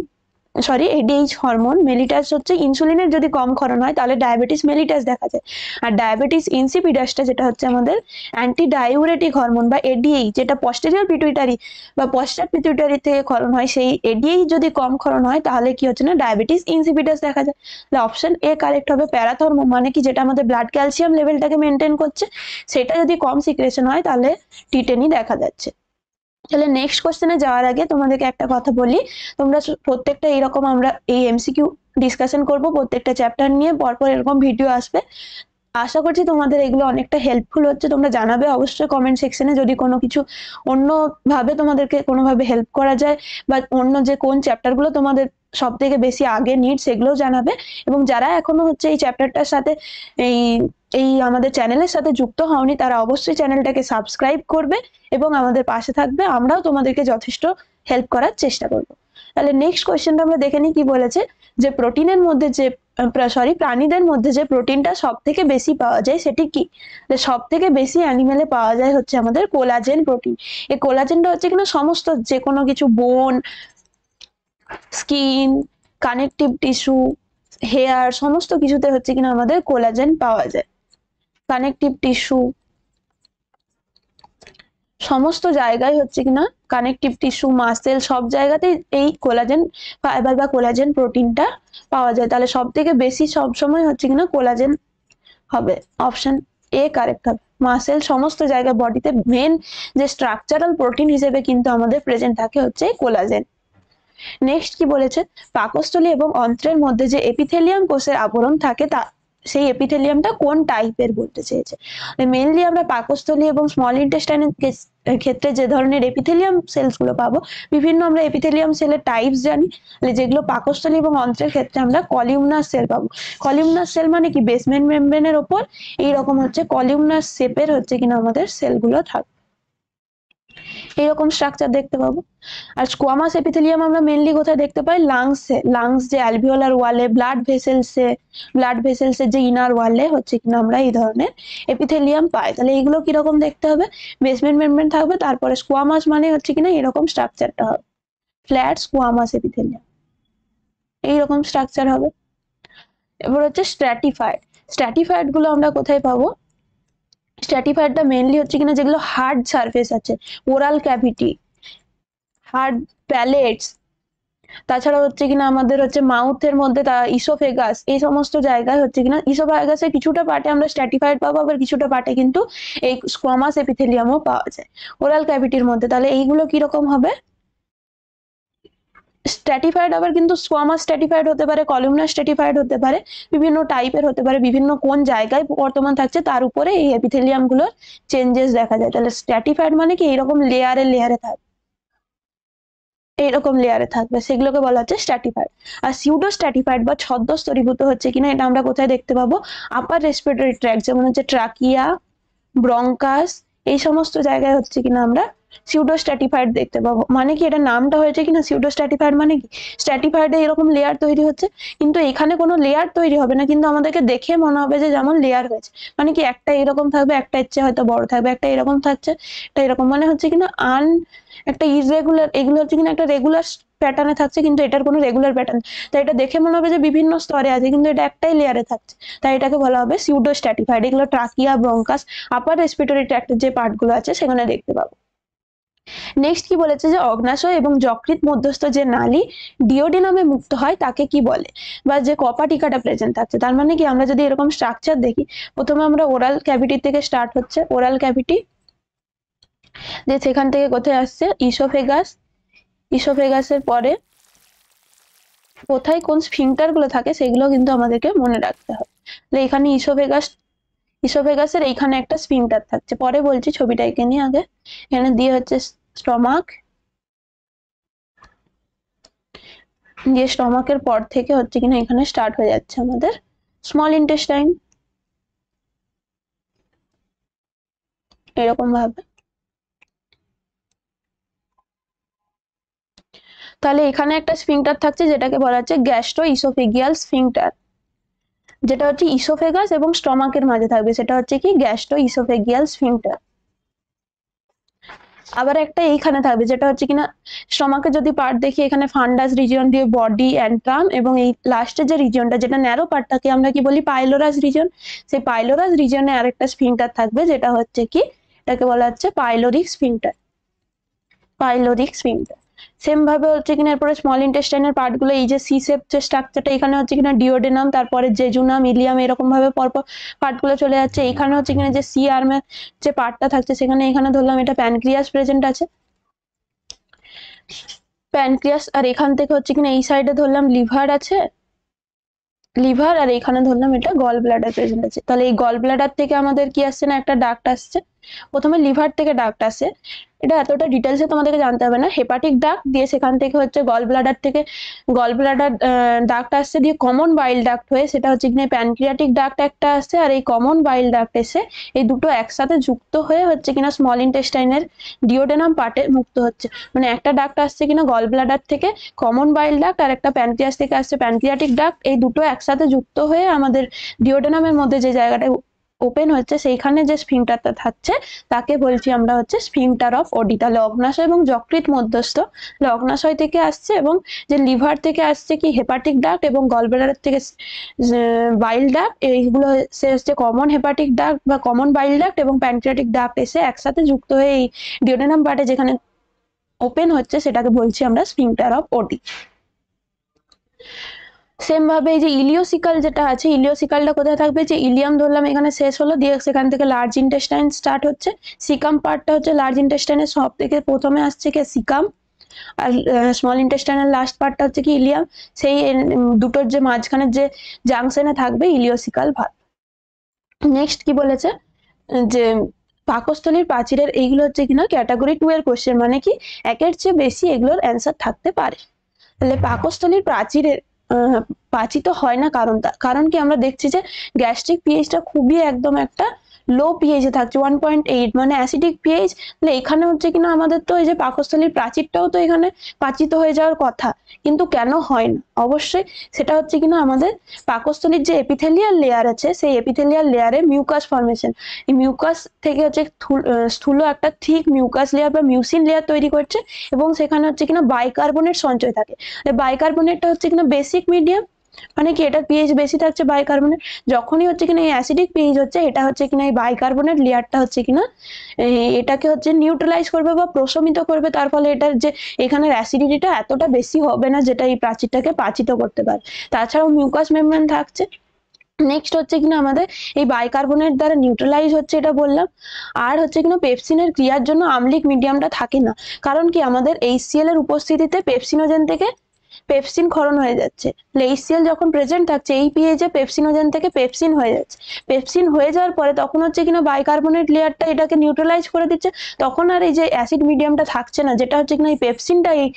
sorry ADH hormone. Mellitus হচ্ছে ইনসুলিনের যদি কম ক্ষরণ হয় তাহলে ডায়াবেটিস মেলিটাস দেখা যায়। আর ডায়াবেটিস ইনসিপিডাসটা যেটা হচ্ছে আমাদের অ্যান্টি ডাইউরেটিক হরমোন বা এডিএইচ, যেটা পস্টেরিয়র পিটুইটারি বা পশ্চাৎ পিটুইটারি থেকে ক্ষরণ হয়, সেই এডিএইচ যদি কম ক্ষরণ হয় তাহলে কি হচ্ছে না? ডায়াবেটিস ইনসিপিডাস দেখা যায়। তাহলে অপশন এ কারেক্ট হবে। প্যারাথর্মোন মানে কি? যেটা আমাদের ব্লাড ক্যালসিয়াম লেভেলটাকে মেনটেন করছে, সেটা যদি কম সিক্রেশন হয় তাহলে টিটেনি দেখা যাচ্ছে। তাহলে নেক্সট কোশ্চেনে যাওয়ার আগে তোমাদেরকে একটা কথা বলি, তোমরা প্রত্যেকটা এইরকম আমরা এই এমসিকিউ ডিসকাশন করব প্রত্যেকটা চ্যাপ্টার নিয়ে, পরপর এরকম ভিডিও আসবে। আশা করছি তোমাদের এগুলো অনেকটা হেল্পফুল হচ্ছে। তোমরা জানাবে অবশ্যই কমেন্ট সেকশনে যদি কোনো কিছু অন্যভাবে তোমাদেরকে কোনোভাবে হেল্প করা যায়, বা অন্য যে কোন চ্যাপ্টারগুলো তোমাদের সব থেকে বেশি আগে নিড সেগুলোও জানাবে। এবং যারা এখনো হচ্ছে এই চ্যাপ্টারটার সাথে এই এই আমাদের চ্যানেলের সাথে যুক্ত হওনি, তারা অবশ্যই চ্যানেলটাকে সাবস্ক্রাইব করবে এবং আমাদের পাশে থাকবে। আমরাও তোমাদেরকে যথেষ্ট হেল্প করার চেষ্টা করব। তাহলে নেক্সট কোয়েশ্চেনটা আমরা দেখে নিই কি বলেছে। যে প্রোটিনের মধ্যে যে প্রাণীদের মধ্যে যে প্রোটিনটা সব থেকে বেশি পাওয়া যায় সেটি কি? সব থেকে বেশি অ্যানিমেলে পাওয়া যায় হচ্ছে আমাদের কোলাজেন প্রোটিন। এই কোলাজেনটা হচ্ছে কিনা সমস্ত যে কোনো কিছু, বোন, স্কিন, কানেকটিভ টিস্যু, হেয়ার, সমস্ত কিছুতে হচ্ছে কিনা আমাদের কোলাজেন পাওয়া যায়। কানেকটিভ টিস্যু, সমস্ত জায়গায় হচ্ছে কিনা কানেকটিভ টিস্যু, মাসেল, সব জায়গাতেই এই কোলাজেন ফাইবার বা কোলাজেন প্রোটিনটা পাওয়া যায়। তাহলে সব থেকে বেশি সবসময় হচ্ছে কিনা কোলাজেন হবে। অপশন এ কারেক্ট হবে। মাসেল, সমস্ত জায়গায় বডিতে মেন যে স্ট্রাকচারাল প্রোটিন হিসেবে কিন্তু আমাদের প্রেজেন্ট থাকে হচ্ছে কোলাজেন। নেক্সট কি বলেছে? পাকস্থলী এবং অন্ত্রের মধ্যে যে এপিথেলিয়াম কোষের আবরণ থাকে তা সেই এপিথেলিয়ামটা কোন টাইপের বলতে চেয়েছে। মেইনলি আমরা পাকস্থলী এবং স্মল ইন্টেস্টাইনের ক্ষেত্রে যে ধরনের এপিথেলিয়াম সেলস গুলো পাবো, বিভিন্ন আমরা এপিথেলিয়াম সেলের টাইপস জানি, যেগুলো পাকস্থলী এবং অন্ত্রের ক্ষেত্রে আমরা কলিউমনার সেল পাবো। কলিউমনার সেল মানে কি? বেসমেন্ট মেমব্রেনের ওপর এইরকম হচ্ছে কলিউমনার শেপের হচ্ছে কিনা আমাদের সেলগুলো থাকে, এইরকম স্ট্রাকচার দেখতে পাবো। আর স্কোয়ামাস এপিথেলিয়াম আমরা মেনলি কোথায় দেখতে পাই? লাংসে। লাংস যে অ্যালভিওলার ওয়ালে, ব্লাড ভেসেলসে যে ইনার ওয়ালে হচ্ছে কিনা আমরা এই ধরনের এপিথেলিয়াম পাই। তাহলে এইগুলো কিরকম দেখতে হবে? বেসমেন্ট মেমব্রেন থাকবে, তারপরে স্কোয়ামাস মানে হচ্ছে কিনা এরকম স্ট্রাকচারটা হবে, ফ্ল্যাট স্কোয়ামাস এপিথেলিয়াম, এইরকম স্ট্রাকচার হবে। এবার হচ্ছে স্ট্র্যাটিফাইড। স্ট্র্যাটিফাইড গুলো আমরা কোথায় পাবো? স্ট্র্যাটিফাইডটা মেনলি হচ্ছে কিনা যেগুলো হার্ড সারফেস আছে, ওরাল ক্যাভিটি, হার্ড প্যালেটস, তাছাড়া হচ্ছে কিনা আমাদের হচ্ছে মাউথের মধ্যে ইসোফেগাস, এই সমস্ত জায়গায় হচ্ছে কিনা ইসোফেগাসের কিছুটা পার্টে আমরা স্ট্র্যাটিফাইড পাবো, আবার কিছুটা পার্টে কিন্তু এই স্কোয়ামাস এপিথেলিয়ামও পাওয়া যায় ওরাল ক্যাভিটির মধ্যে। তাহলে এইগুলো কিরকম হবে? স্ট্র্যাটিফাইড। আবার কিন্তু স্কোয়ামাস স্ট্র্যাটিফাইড হতে পারে, কলিউমনার স্ট্র্যাটিফাইড হতে পারে, বিভিন্ন টাইপের হতে পারে, বিভিন্ন কোন জায়গায় বর্তমান থাকছে তার উপরে এই এপিথেলিয়াম গুলোর চেঞ্জেস দেখা যায়। তাহলে স্ট্র্যাটিফাইড মানে কি? এইরকম লেয়ারে থাকে, এইরকম লেয়ারে থাকবে, সেগুলোকে বলা হচ্ছে স্ট্র্যাটিফাইড। আর সিউডো স্ট্র্যাটিফাইড বা ছদ্ম স্তরীভূত হচ্ছে কিনা এটা আমরা কোথায় দেখতে পাবো? আপার রেসপিরেটরি ট্র্যাক্ট, যেমন হচ্ছে ট্রাকিয়া, ব্রঙ্কাস, এই সমস্ত জায়গায় হচ্ছে কিনা আমরা সিউডো স্ট্র্যাটিফাইড দেখতে পাবো। মানে কি? এটা নামটা হয়েছে কিনা সিউডো স্ট্র্যাটিফাইড মানে কি? স্ট্র্যাটিফাইডে এরকম লেয়ার তৈরি হচ্ছে, কিন্তু এখানে কোনো লেয়ার তৈরি হবে না, কিন্তু আমাদেরকে দেখে মনে হবে যে যেমন লেয়ার হয়েছে। মানে কি? একটা এরকম থাকবে, একটা ইচ্ছে হয়তো বড় থাকবে, একটা এরকম থাকছে, একটা এরকম, মানে হচ্ছে কিনা একটা ইররেগুলার, এগুলো হচ্ছে কিনা একটা রেগুলার প্যাটার্নে থাকছে, কিন্তু এটার কোনো রেগুলার প্যাটার্ন, তাই এটা দেখে মনে হবে যে বিভিন্ন স্তরে আছে, কিন্তু এটা একটাই লেয়ারে থাকছে, তাই এটাকে বলা হবে সিউডো স্ট্র্যাটিফাইড। এগুলো ট্রাকিয়া, ব্রঙ্কাস, আপার রেসপিরেটরি ট্র্যাক্টের যে পার্ট গুলো আছে সেখানে দেখতে পাবো। নেক্সট কি বলেছে? যে অগ্নাশয় এবং যকৃৎ মধ্যস্থ যে নালী ডিওডিনামে মুক্ত হয় তাকে কি বলে? বা যে কপাটিকাটা প্রেজেন্ট থাকছে, তার মানে কি? আমরা যদি এরকম স্ট্রাকচার দেখি, প্রথমে আমরা ওরাল ক্যাভিটি থেকে স্টার্ট হচ্ছে, ওরাল ক্যাভিটি, যে সেখান থেকে কোথায় আসছে? ইসোফেগাস, ইসোফেগাসের পরে কোথায় কোন স্ফিংটার গুলো থাকে সেগুলো কিন্তু আমাদেরকে মনে রাখতে হবে। এখানে ইসোফেগাসের এইখানে একটা স্ফিংটার থাকছে, পরে বলছি, ছবিটা এঁকে নিয়ে আগে। এখানে দিয়ে হচ্ছে স্টমাক, দিয়ে স্টমাকের পর থেকে হচ্ছে কিনা এখানে স্টার্ট হয়ে যাচ্ছে আমাদের স্মল ইন্টেস্টাইন, এরকম ভাবে। তাহলে এখানে একটা স্ফিংটার থাকছে যেটাকে বলা হচ্ছে গ্যাস্ট্রো ইসোফেগিয়াল স্ফিংটার, যেটা হচ্ছে ইসোফেগাস এবং স্টমাকের মাঝে থাকবে, সেটা হচ্ছে কি গ্যাস্ট্রো ইসোফেগিয়াল স্ফিংটার। আবার একটা এইখানে থাকবে যেটা হচ্ছে কিনা স্টমাকের যদি পার্ট দেখি এখানে ফান্ডাস রিজিয়ন দিয়ে বডি অ্যান্ট্রাম, এবং এই লাস্টের যে রিজিয়নটা যেটা ন্যারো পার্টটাকে আমরা কি বলি পাইলোরাস রিজিয়ন, সেই পাইলোরাস রিজিয়নে আরেকটা স্ফিংটার থাকবে যেটা হচ্ছে কি এটাকে বলা হচ্ছে pyloric sphincter, pyloric sphincter. Same ভাবে হচ্ছে কিনা এরপরে স্মল ইন্টেস্টাইনের পার্ট গুলো এই যে সি শেপ যে স্ট্রাকচারটা এখানে হচ্ছে কিনা ডিওডেনাম, তারপরে জেজুনাম, ইলিয়াম, এরকম ভাবে পরপর পার্ট গুলো চলে যাচ্ছে। এখানে হচ্ছে কিনা যে সি আর্মের যে পার্টটা থাকছে সেখানে এখানে ধরলাম এটা প্যানক্রিয়াস প্রেজেন্ট আছে, প্যানক্রিয়াস। আর এখান থেকে হচ্ছে কিনা এই সাইডে ধরলাম লিভার আছে, লিভার, আর এখানে ধরলাম এটা গল ব্লাডার প্রেজেন্ট আছে। তাহলে এই গল ব্লাডার থেকে আমাদের কি আসছে না একটা ডাক্ট আসছে, প্রথমে লিভার থেকে ডাক্ট আসে, এটা এতটা ডিটেলসে তোমাদেরকে জানতে হবে না, হেপাটিক ডাক্ট দিয়ে সেখান থেকে হচ্ছে গল ব্লাডার থেকে গল ব্লাডার ডাক্ট আসছে, দিয়ে কমন বাইল ডাক্ট হয়ে সেটা হচ্ছে কিনা প্যানক্রিয়াটিক ডাক্ট একটা আসছে, আর এই কমন বাইল ডাক্ট এসে এই দুটো একসাথে যুক্ত হয়ে হচ্ছে কিনা স্মল ইন্টেস্টাইনের ডিওডেনাম পার্টে মুক্ত হচ্ছে। মানে একটা ডাক্ট আসছে কিনা গল ব্লাডার থেকে কমন বাইল ডাক্ট, আর একটা প্যানক্রিয়াস থেকে আসছে প্যানক্রিয়াটিক ডাক্ট, এই দুটো একসাথে যুক্ত হয়ে আমাদের ডিওডেনামের মধ্যে যে জায়গাটা ওপেন হচ্ছে সেইখানে যে স্ফিংটারটা থাকছে তাকে বলছি আমরা হচ্ছে স্ফিংটার অফ ওডি। তাহলে অগ্নাশয় এবং যকৃৎ মধ্যস্থ, অগ্নাশয় থেকে আসছে, এবং যে লিভার থেকে আসছে কি হেপাটিক ডাক্ট, এবং গলব্লাডার থেকে বাইল ডাক্ট, এইগুলো সে হচ্ছে কমন হেপাটিক ডাক্ট বা কমন বাইল ডাক্ট এবং প্যানক্রিয়াটিক ডাক্ট এসে একসাথে যুক্ত হয়ে এই ডিওডেনাম পার্টে যেখানে ওপেন হচ্ছে সেটাকে বলছি আমরা স্ফিংটার অফ ওডি। সেম ভাবে এই যে ইলিওসিকাল যেটা আছে, ইলিওসিকালটা কোথায় থাকবে, যে ইলিয়াম ধরলাম এখানে শেষ হলো, দিয়ে সেখান থেকে লার্জ ইন্টেস্টাইন স্টার্ট হচ্ছে, সিকাম পার্টটা হচ্ছে লার্জ ইন্টেস্টাইনের সব থেকে প্রথমে আসছে কি সিকাম, আর স্মল ইন্টেস্টাইনের লাস্ট পার্টটা হচ্ছে কি ইলিয়াম, সেই দুটোর যে মাঝখানের যে জাংশনে থাকবে ইলিওসিকাল ভাল্ভ। নেক্সট কি বলেছে যে পাকস্থলীর প্রাচীরের, এইগুলো হচ্ছে কিনা ক্যাটাগরি 2 এর কোশ্চেন, মানে কি একের চেয়ে বেশি এগুলোর অ্যান্সার থাকতে পারে। তাহলে পাকস্থলীর প্রাচীরের পাচিত হয় না কারণ কি আমরা দেখছি যে গ্যাস্ট্রিক পিএইচটা খুবই একদম একটা লো পিএইচে থাকছে 1.8, মানে অ্যাসিডিক পিএইচ। তাহলে এখানে হচ্ছে কিনা আমাদের তো এই যে পাকস্থলীর প্রাচীরটাও তো এখানে পাচিত হয়ে যাওয়ার কথা, কিন্তু কেন হয় না, অবশ্যই সেটা হচ্ছে কিনা আমাদের পাকস্থলীর যে এপিথেলিয়াল লেয়ার আছে সেই এপিথেলিয়াল লেয়ারে মিউকাস ফর্মেশন, এই মিউকাস থেকে হচ্ছে স্থূল একটা থিক মিউকাস লেয়ার বা মিউসিন লেয়ার তৈরি করছে, এবং সেখানে হচ্ছে কিনা বাইকার্বনেট সঞ্চয় থাকে। বাইকার্বনেটটা হচ্ছে কিনা বেসিক মিডিয়াম, মানে কি এটা পিএইচ বেশি থাকছে বাইকার্বনেট, যখনই হচ্ছে কিনা এই অ্যাসিডিক পিএইচ হচ্ছে এটা হচ্ছে কিনা এই বাইকার্বনেট লেয়ারটা হচ্ছে কিনা এটাকে হচ্ছে নিউট্রালাইজ করবে বা প্রশমিত করবে, তার ফলে এটার যে এখানের অ্যাসিডিটিটা এতটা বেশি হবে না যেটা এই প্রাচীরটাকে পাচিত করতে পারে। তাছাড়াও মিউকাস মেমব্রেন থাকছে। নেক্সট হচ্ছে কিনা আমাদের এই বাইকার্বনেট দ্বারা নিউট্রালাইজ হচ্ছে এটা বললাম। আর হচ্ছে কিনা পেপসিনের ক্রিয়ার জন্য আম্লিক মিডিয়ামটা থাকে না, কারণ কি আমাদের HCl এর উপস্থিতিতে পেপসিনোজেন থেকে পেপসিন ক্ষরণ হয়ে যাচ্ছে। HCl যখন প্রেজেন্ট থাকছে এই পিএইচে পেপসিনোজেন থেকে পেপসিন হয়ে যাচ্ছে, পেপসিন হয়ে যাওয়ার পরে তখন হচ্ছে কিনা বাইকার্বনেট লেয়ারটা এটাকে নিউট্রালাইজ করে দিচ্ছে, তখন আর এই যে অ্যাসিড মিডিয়ামটা থাকছে না যেটা হচ্ছে কিনা এই পেপসিনটা এই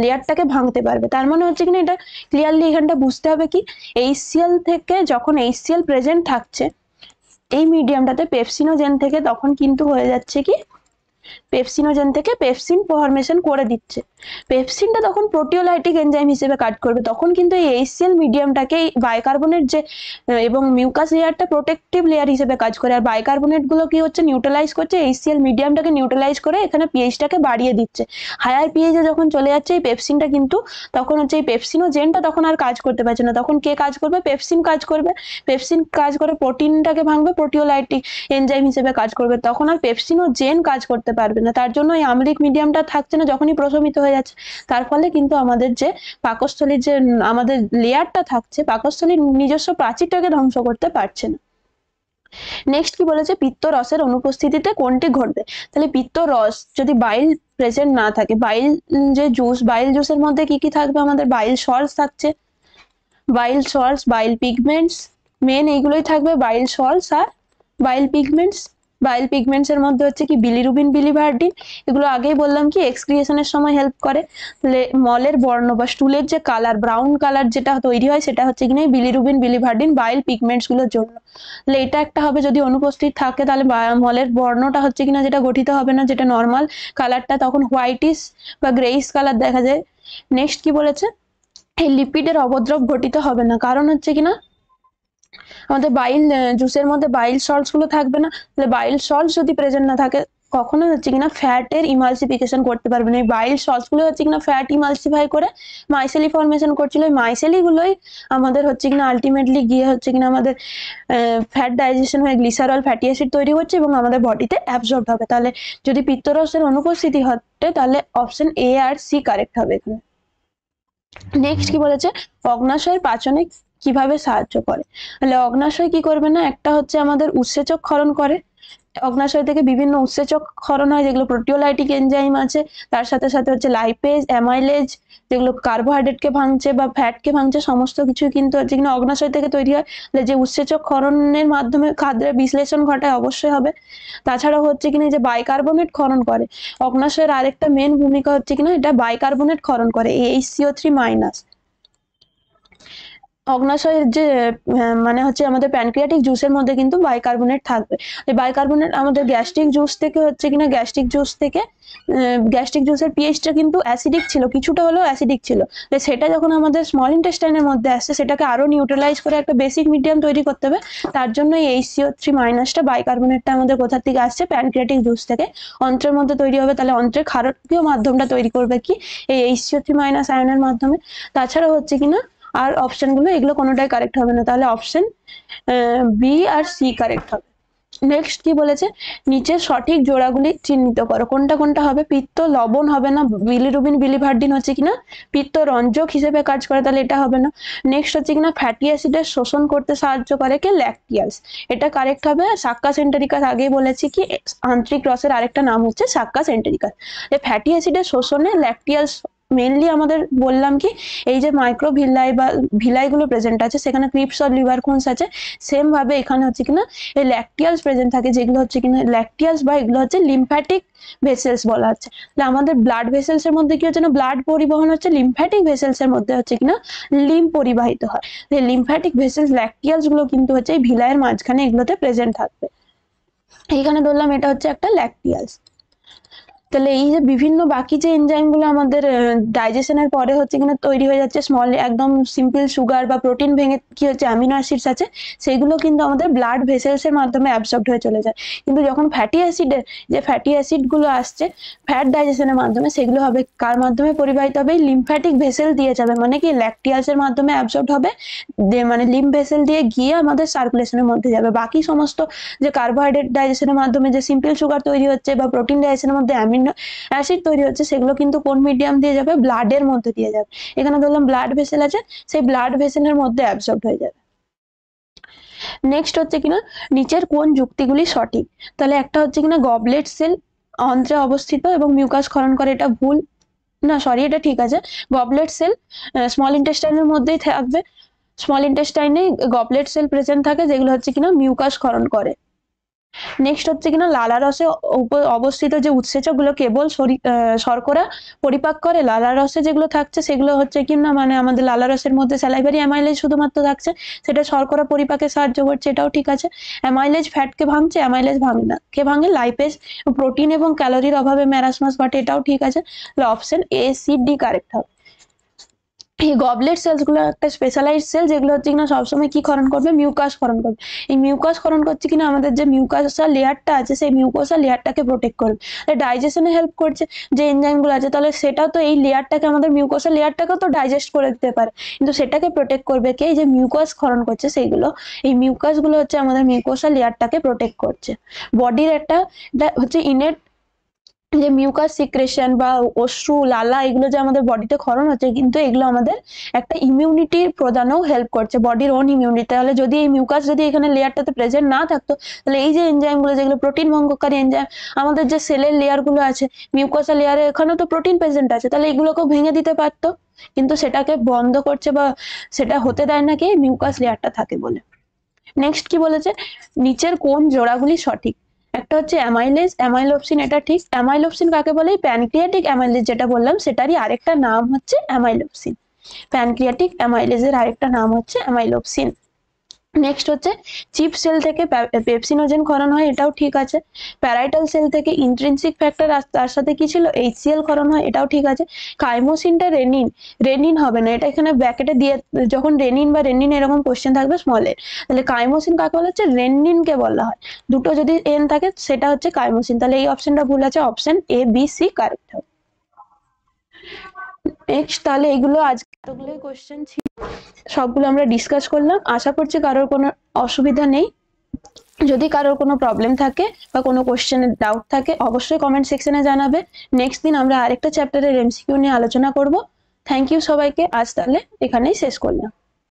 লেয়ারটাকে ভাঙতে পারবে। তার মানে হচ্ছে কিনা এটা ক্লিয়ারলি এখানটা বুঝতে হবে কি HCl থেকে যখন HCl প্রেজেন্ট থাকছে এই মিডিয়ামটাতে পেপসিনোজেন থেকে তখন কিন্তু হয়ে যাচ্ছে কি পেপসিনোজেন থেকে পেপসিন ফরমেশন করে দিচ্ছে, পেপসিনটা তখন প্রোটিওলাইটিক এনজাইম হিসেবে কাজ করবে, তখন কিন্তু এই HCl মিডিয়ামটাকে এই বাইকার্বনেট যে এবং মিউকাস লেয়ারটা প্রোটেক্টিভ লেয়ার হিসেবে কাজ করে, আর বাইকার্বনেট গুলো কি হচ্ছে নিউট্রালাইজ করছে HCl মিডিয়ামটাকে নিউট্রালাইজ করে এখানে পিএইচটাকে বাড়িয়ে দিচ্ছে। হায়ার পিএইচে যখন চলে যাচ্ছে এই পেপসিনটা কিন্তু তখন হচ্ছে এই পেপসিনোজেনটা তখন আর কাজ করতে পারছে না, তখন কে কাজ করবে, পেপসিন কাজ করবে, পেপসিন কাজ করে প্রোটিনটাকে ভাঙবে, প্রোটিওলাইটিক এনজাইম হিসেবে কাজ করবে, তখন আর পেপসিনোজেন কাজ করতে পারবে না, তার জন্য এই আম্লিক মিডিয়ামটা থাকছে না যখনই প্রশমিত হয়ে যাচ্ছে, তার ফলে কিন্তু আমাদের যে পাকস্থলীর যে আমাদের লেয়ারটা থাকছে পাকস্থলীর নিজস্ব প্রাচীরটাকে ধ্বংস করতে পারছে না। নেক্সট কি বলেছে, পিত্ত রসের অনুপস্থিতিতে কোনটি ঘটবে। তাহলে পিত্ত রস যদি বাইল প্রেজেন্ট না থাকে, বাইল যে জুস, বাইল জুসের মধ্যে কি কি থাকবে, আমাদের বাইল সল্টস থাকছে, বাইল সল্টস, বাইল পিগমেন্টস, মেন এইগুলোই থাকবে, বাইল সল্টস আর বাইল পিগমেন্টস। বাইল পিগমেন্টস এর মধ্যে হচ্ছে কি বিলিরুবিন, বিলিভার্ডিন, এগুলো আগেই বললাম কি এক্সক্রিয়েশনের সময় হেল্প করে। মলের বর্ণ বা স্টুলের যে কালার, ব্রাউন কালার যেটা তৈরি হয় সেটা হচ্ছে কিনা বিলিরুবিন, বিলিভার্ডিন, বাইল পিগমেন্টস গুলোর জন্য। তাহলে এটা একটা হবে, যদি অনুপস্থিত থাকে তাহলে মলের বর্ণটা হচ্ছে কিনা যেটা গঠিত হবে না, যেটা নর্মাল কালারটা তখন হোয়াইটিশ বা গ্রেইশ কালার দেখা যায়। নেক্সট কি বলেছে, এই লিপিডের অবদ্রব ঘটিত হবে না, কারণ হচ্ছে কিনা আমাদের বাইল জুসের মধ্যে বাইল সল্টস গুলো থাকবে না। তাহলে বাইল সল্টস যদি প্রেজেন্ট না থাকে কখনো হচ্ছে কিনা ফ্যাটের ইমালসিফিকেশন করতে পারবে না। এই বাইল সল্টস গুলো হচ্ছে কিনা ফ্যাট ইমালসিফাই করে মাইসেলি ফর্মেশন করছিল। এই মাইসেলি গুলোই আমাদের হচ্ছে কিনা আলটিমেটলি গিয়ে হচ্ছে কিনা আমাদের ফ্যাট ডাইজেশন হয়ে গ্লিসারল ফ্যাটি অ্যাসিড তৈরি হচ্ছে এবং আমাদের বডিতে অ্যাবজর্ব হবে। তাহলে যদি পিত্তরসের অনুপস্থিতি ঘটে তাহলে অপশন এ আর সি কারেক্ট হবে এখানে। নেক্সট কি বলেছে, অগ্নাশয়ের পাচনে কিভাবে সাহায্য করে। তাহলে অগ্নাশয় কি করবে না, একটা হচ্ছে আমাদের উৎসেচক ক্ষরণ করে। অগ্নাশয় থেকে বিভিন্ন উৎসেচক ক্ষরণ হয়, যেগুলো প্রোটিওলাইটিক এনজাইম আছে, তার সাথে সাথে হচ্ছে লাইপেজ, অ্যামাইলেজ, যেগুলো কার্বোহাইড্রেটকে ভাঙছে বা ফ্যাটকে ভাঙছে, সমস্ত কিছু কিন্তু হচ্ছে কিনা অগ্নাশয় থেকে তৈরি হয়। যে উৎসেচক ক্ষরণের মাধ্যমে খাদ্যের বিশ্লেষণ ঘটায় অবশ্যই হবে। তাছাড়াও হচ্ছে কিনা যে বাইকার্বনেট ক্ষরণ করে, অগ্নাশয়ের আরেকটা মেন ভূমিকা হচ্ছে কিনা এটা বাইকার্বনেট ক্ষরণ করে, HCO3-। অগ্নাশয়ের যে মানে হচ্ছে আমাদের প্যানক্রিয়াটিক জুসের মধ্যে কিন্তু বাইকার্বনেট থাকবে। এই বাইকার্বনেট আমাদের গ্যাস্ট্রিক জুস থেকে হচ্ছে কিনা গ্যাস্ট্রিক জুসের পিএইচটা কিন্তু অ্যাসিডিক ছিল, কিছুটা হলেও অ্যাসিডিক ছিল। সেটা যখন আমাদের স্মল ইন্টেস্টাইনের মধ্যে আসছে সেটাকে আরো নিউট্রালাইজ করে একটা বেসিক মিডিয়াম তৈরি করতে হবে। তার জন্য এই HCO3- বাইকার্বনেটটা আমাদের কোথা থেকে আসছে, প্যানক্রিয়াটিক জুস থেকে অন্ত্রের মধ্যে তৈরি হবে। তাহলে অন্ত্রের ক্ষারকীয় মাধ্যমটা তৈরি করবে কি এই HCO3- আয়নের মাধ্যমে। তাছাড়া হচ্ছে কিনা আর অপশন গুলো এগুলো কোনোটাই কারেক্ট হবে না, তাহলে অপশন বি আর সি কারেক্ট হবে। নেক্সট কি বলেছে, নিচের সঠিক জোড়াগুলি চিহ্নিত করো, কোনটা কোনটা হবে। পিত্ত লবণ হবে না, বিলিরুবিন, বিলিভার্ডিন হচ্ছে কিনা পিত্ত রঞ্জক হিসেবে কাজ করে, তাহলে এটা হবে না। নেক্সট হচ্ছে কিনা ফ্যাটি অ্যাসিডের শোষণ করতে সাহায্য করে কে, ল্যাকটিয়াস, এটা কারেক্ট হবে। সাক্কাস এন্টেরিকাস আগেই বলেছি কি আন্ত্রিক রসের আরেকটা নাম হচ্ছে সাক্কাস এন্টেরিকাস। ফ্যাটি অ্যাসিডের শোষণে ল্যাকটিয়াস মেনলি আমাদের বললাম কি এই যে মাইক্রো ভিলাই বা ভিলাইগুলো প্রেজেন্ট আছে সেখানে ক্রিপস অফ লিভার কোনস আছে, সেম ভাবে এখানে হচ্ছে কিনা এই ল্যাকটিয়ালস প্রেজেন্ট থাকে, যেগুলো হচ্ছে কিনা ল্যাকটিয়ালস বা এগুলো হচ্ছে লিম্ফ্যাটিক ভেসেলস বলা হচ্ছে। তাহলে আমাদের ব্লাড ভেসেলস এর মধ্যে কি হচ্ছে না, ব্লাড পরিবহন হচ্ছে লিম্ফ্যাটিক ভেসেলস এর মধ্যে হচ্ছে কিনা লিম পরিবাহিত হয়। লিম্ফ্যাটিক ভেসেলস ল্যাকটিয়ালস গুলো কিন্তু হচ্ছে এই ভিলাইয়ের মাঝখানে এগুলোতে প্রেজেন্ট থাকবে। এখানে ধরলাম এটা হচ্ছে একটা ল্যাকটিয়ালস। তাহলে এই যে বিভিন্ন বাকি যে এনজাইম গুলো আমাদের ডাইজেশনের পরে হচ্ছে কিনা তৈরি হয়ে যাচ্ছে, স্মল একদম সিম্পল সুগার বা প্রোটিন ভেঙে কি হচ্ছে অ্যামিনো অ্যাসিডস আছে, সেগুলো কিন্তু আমাদের ব্লাড ভেসেলস এর মাধ্যমে অ্যাবসর্বড হয়ে চলে যায়। কিন্তু যখন ফ্যাটি অ্যাসিডের যে ফ্যাটি অ্যাসিড গুলো আসছে ফ্যাট ডাইজেশনের মাধ্যমে, সেগুলো হবে কার মাধ্যমে পরিবাহিত হবে, লিম্ফ্যাটিক ভেসেল দিয়ে যাবে, মানে কি ল্যাকটিয়ালস এর মাধ্যমে অ্যাবসর্বড হবে, মানে লিম্ফ ভেসেল দিয়ে গিয়ে আমাদের সার্কুলেশনের মধ্যে যাবে। বাকি সমস্ত যে কার্বোহাইড্রেট ডাইজেশনের মাধ্যমে যে সিম্পল সুগার তৈরি হচ্ছে বা প্রোটিন ডাইজেশনের মধ্যে অ্যামিনো অ্যাসিড তৈরি হচ্ছে, সেগুলো কিন্তু কোন মিডিয়াম দিয়ে যাবে, ব্লাডের মধ্যে দিয়ে যাবে। এখানে ধরলাম ব্লাড ভেসেল আছে, সেই ব্লাড ভেসেলের মধ্যে অ্যাবসর্বড হয়ে যাবে। নেক্সট হচ্ছে কিনা নিচের কোন যুক্তিগুলি সঠিক। তাহলে একটা হচ্ছে কিনা গবলেট সেল অন্ত্রে অবস্থিত এবং মিউকাস ক্ষরণ করে, এটা ভুল না, সরি এটা ঠিক আছে। গবলেট সেল স্মল ইন্টেস্টাইনের মধ্যেই থাকবে, স্মল ইন্টেস্টাইনে গবলেট সেল প্রেজেন্ট থাকে যেগুলো হচ্ছে কিনা মিউকাস ক্ষরণ করে। নেক্সট হচ্ছে কিনা লালারসে অবস্থিত যে উৎসেচক গুলো কেবল শর্করা পরিপাক করে, লালারসে যেগুলো থাকছে সেগুলো হচ্ছে কিনা মানে আমাদের লালারসের মধ্যে স্যালাইভারি অ্যামাইলেজ শুধুমাত্র থাকছে, সেটা শর্করা পরিপাকে সাহায্য করছে, এটাও ঠিক আছে। অ্যামাইলেজ ফ্যাটকে ভাঙছে, অ্যামাইলেজ ভাঙে না, কে ভাঙে, লাইপেজ, প্রোটিন এবং ক্যালোরির অভাবে ম্যারাসমাস ঘটে, এটাও ঠিক আছে। Option A C D correct হবে। এই গবলেট সেলস গুলো একটা স্পেশালাইজড সেল, যেগুলো হচ্ছে কিনা সবসময় কি ক্ষরণ করবে, মিউকাস ক্ষরণ করবে। এই মিউকাস ক্ষরণ করছে কিনা আমাদের যে মিউকাসা লেয়ারটা আছে সেই মিউকাসা লেয়ারটাকে প্রোটেক্ট করবে, ডাইজেশনে হেল্প করছে যে এনজাইম গুলো আছে, তাহলে সেটাও তো এই লেয়ারটাকে আমাদের মিউকাসা লেয়ারটাকেও তো ডাইজেস্ট করে দিতে পারে, কিন্তু সেটাকে প্রোটেক্ট করবে কে, এই যে মিউকাস ক্ষরণ করছে সেইগুলো, এই মিউকাস গুলো হচ্ছে আমাদের মিউকাসা লেয়ারটাকে প্রোটেক্ট করছে। বডির একটা হচ্ছে ইনেট যে মিউকাস সিক্রেশন বা অশ্রু লালা এগুলো যে আমাদের বডিতে ক্ষরণ হচ্ছে, কিন্তু এগুলো আমাদের একটা ইমিউনিটি প্রদানেও হেল্প করছে, বডির ওন ইমিউনিটি। তাহলে যদি এই মিউকাস যদি এখানে লেয়ারটাতে প্রেজেন্ট না থাকতো তাহলে এই যে এনজাইম গুলো যেগুলো প্রোটিন ভঙ্গকারী এনজাইম, আমাদের যে সেলের লেয়ার গুলো আছে মিউকাসা লেয়ারে এখানে তো প্রোটিন প্রেজেন্ট আছে, তাহলে এগুলোকেও ভেঙে দিতে পারতো, কিন্তু সেটাকে বন্ধ করছে বা সেটা হতে দেয় না কি মিউকাস লেয়ারটা থাকে বলে। নেক্সট কি বলেছে, নিচের কোন জোড়াগুলি সঠিক। একটা হচ্ছে অ্যামাইলেজ, অ্যামাইলোপসিন, এটা ঠিক। অ্যামাইলোপসিন কাকে বলে? প্যানক্রিয়াটিক অ্যামাইলেজ যেটা বললাম সেটারই আরেকটা নাম হচ্ছে অ্যামাইলোপসিন। প্যানক্রিয়াটিক অ্যামাইলেজের আরেকটা নাম হচ্ছে অ্যামাইলোপসিন। নেক্সট হচ্ছে চিপ সেল থেকে পেপসিনোজেন ক্ষরণ হয়, এটাও ঠিক আছে। প্যারাইটাল সেল থেকে ইন্ট্রিনসিক ফ্যাক্টর, তার সাথে কি ছিল? এইচসিএল ক্ষরণ হয়, এটাও ঠিক আছে। কাইমোসিনটা রেনিন, রেনিন হবে না, এটা এখানে ব্র্যাকেটে দিয়ে, যখন রেনিন বা রেনিন এরকম কোশ্চেন থাকবে স্মল এ, তাহলে কাইমোসিন কাকে বলা হচ্ছে? রেনিনকে বলা হয়। দুটো যদি এন থাকে সেটা হচ্ছে কাইমোসিন। তাহলে এই অপশনটা ভুল আছে, option A B C correct হবে। নেক্সট, তাহলে এগুলো আজকে এতগুলোই কোশ্চেন ছিল, সবগুলো আমরা ডিসকাস করলাম। আশা করছি কারোর কোনো অসুবিধা নেই। যদি কারোর কোনো প্রবলেম থাকে বা কোনো কোশ্চেনের ডাউট থাকে অবশ্যই কমেন্ট সেকশনে জানাবে। নেক্সট দিন আমরা আরেকটা চ্যাপ্টারের এমসিকিউ নিয়ে আলোচনা করব। থ্যাংক ইউ সবাইকে, আজ তাহলে এখানেই শেষ করলাম।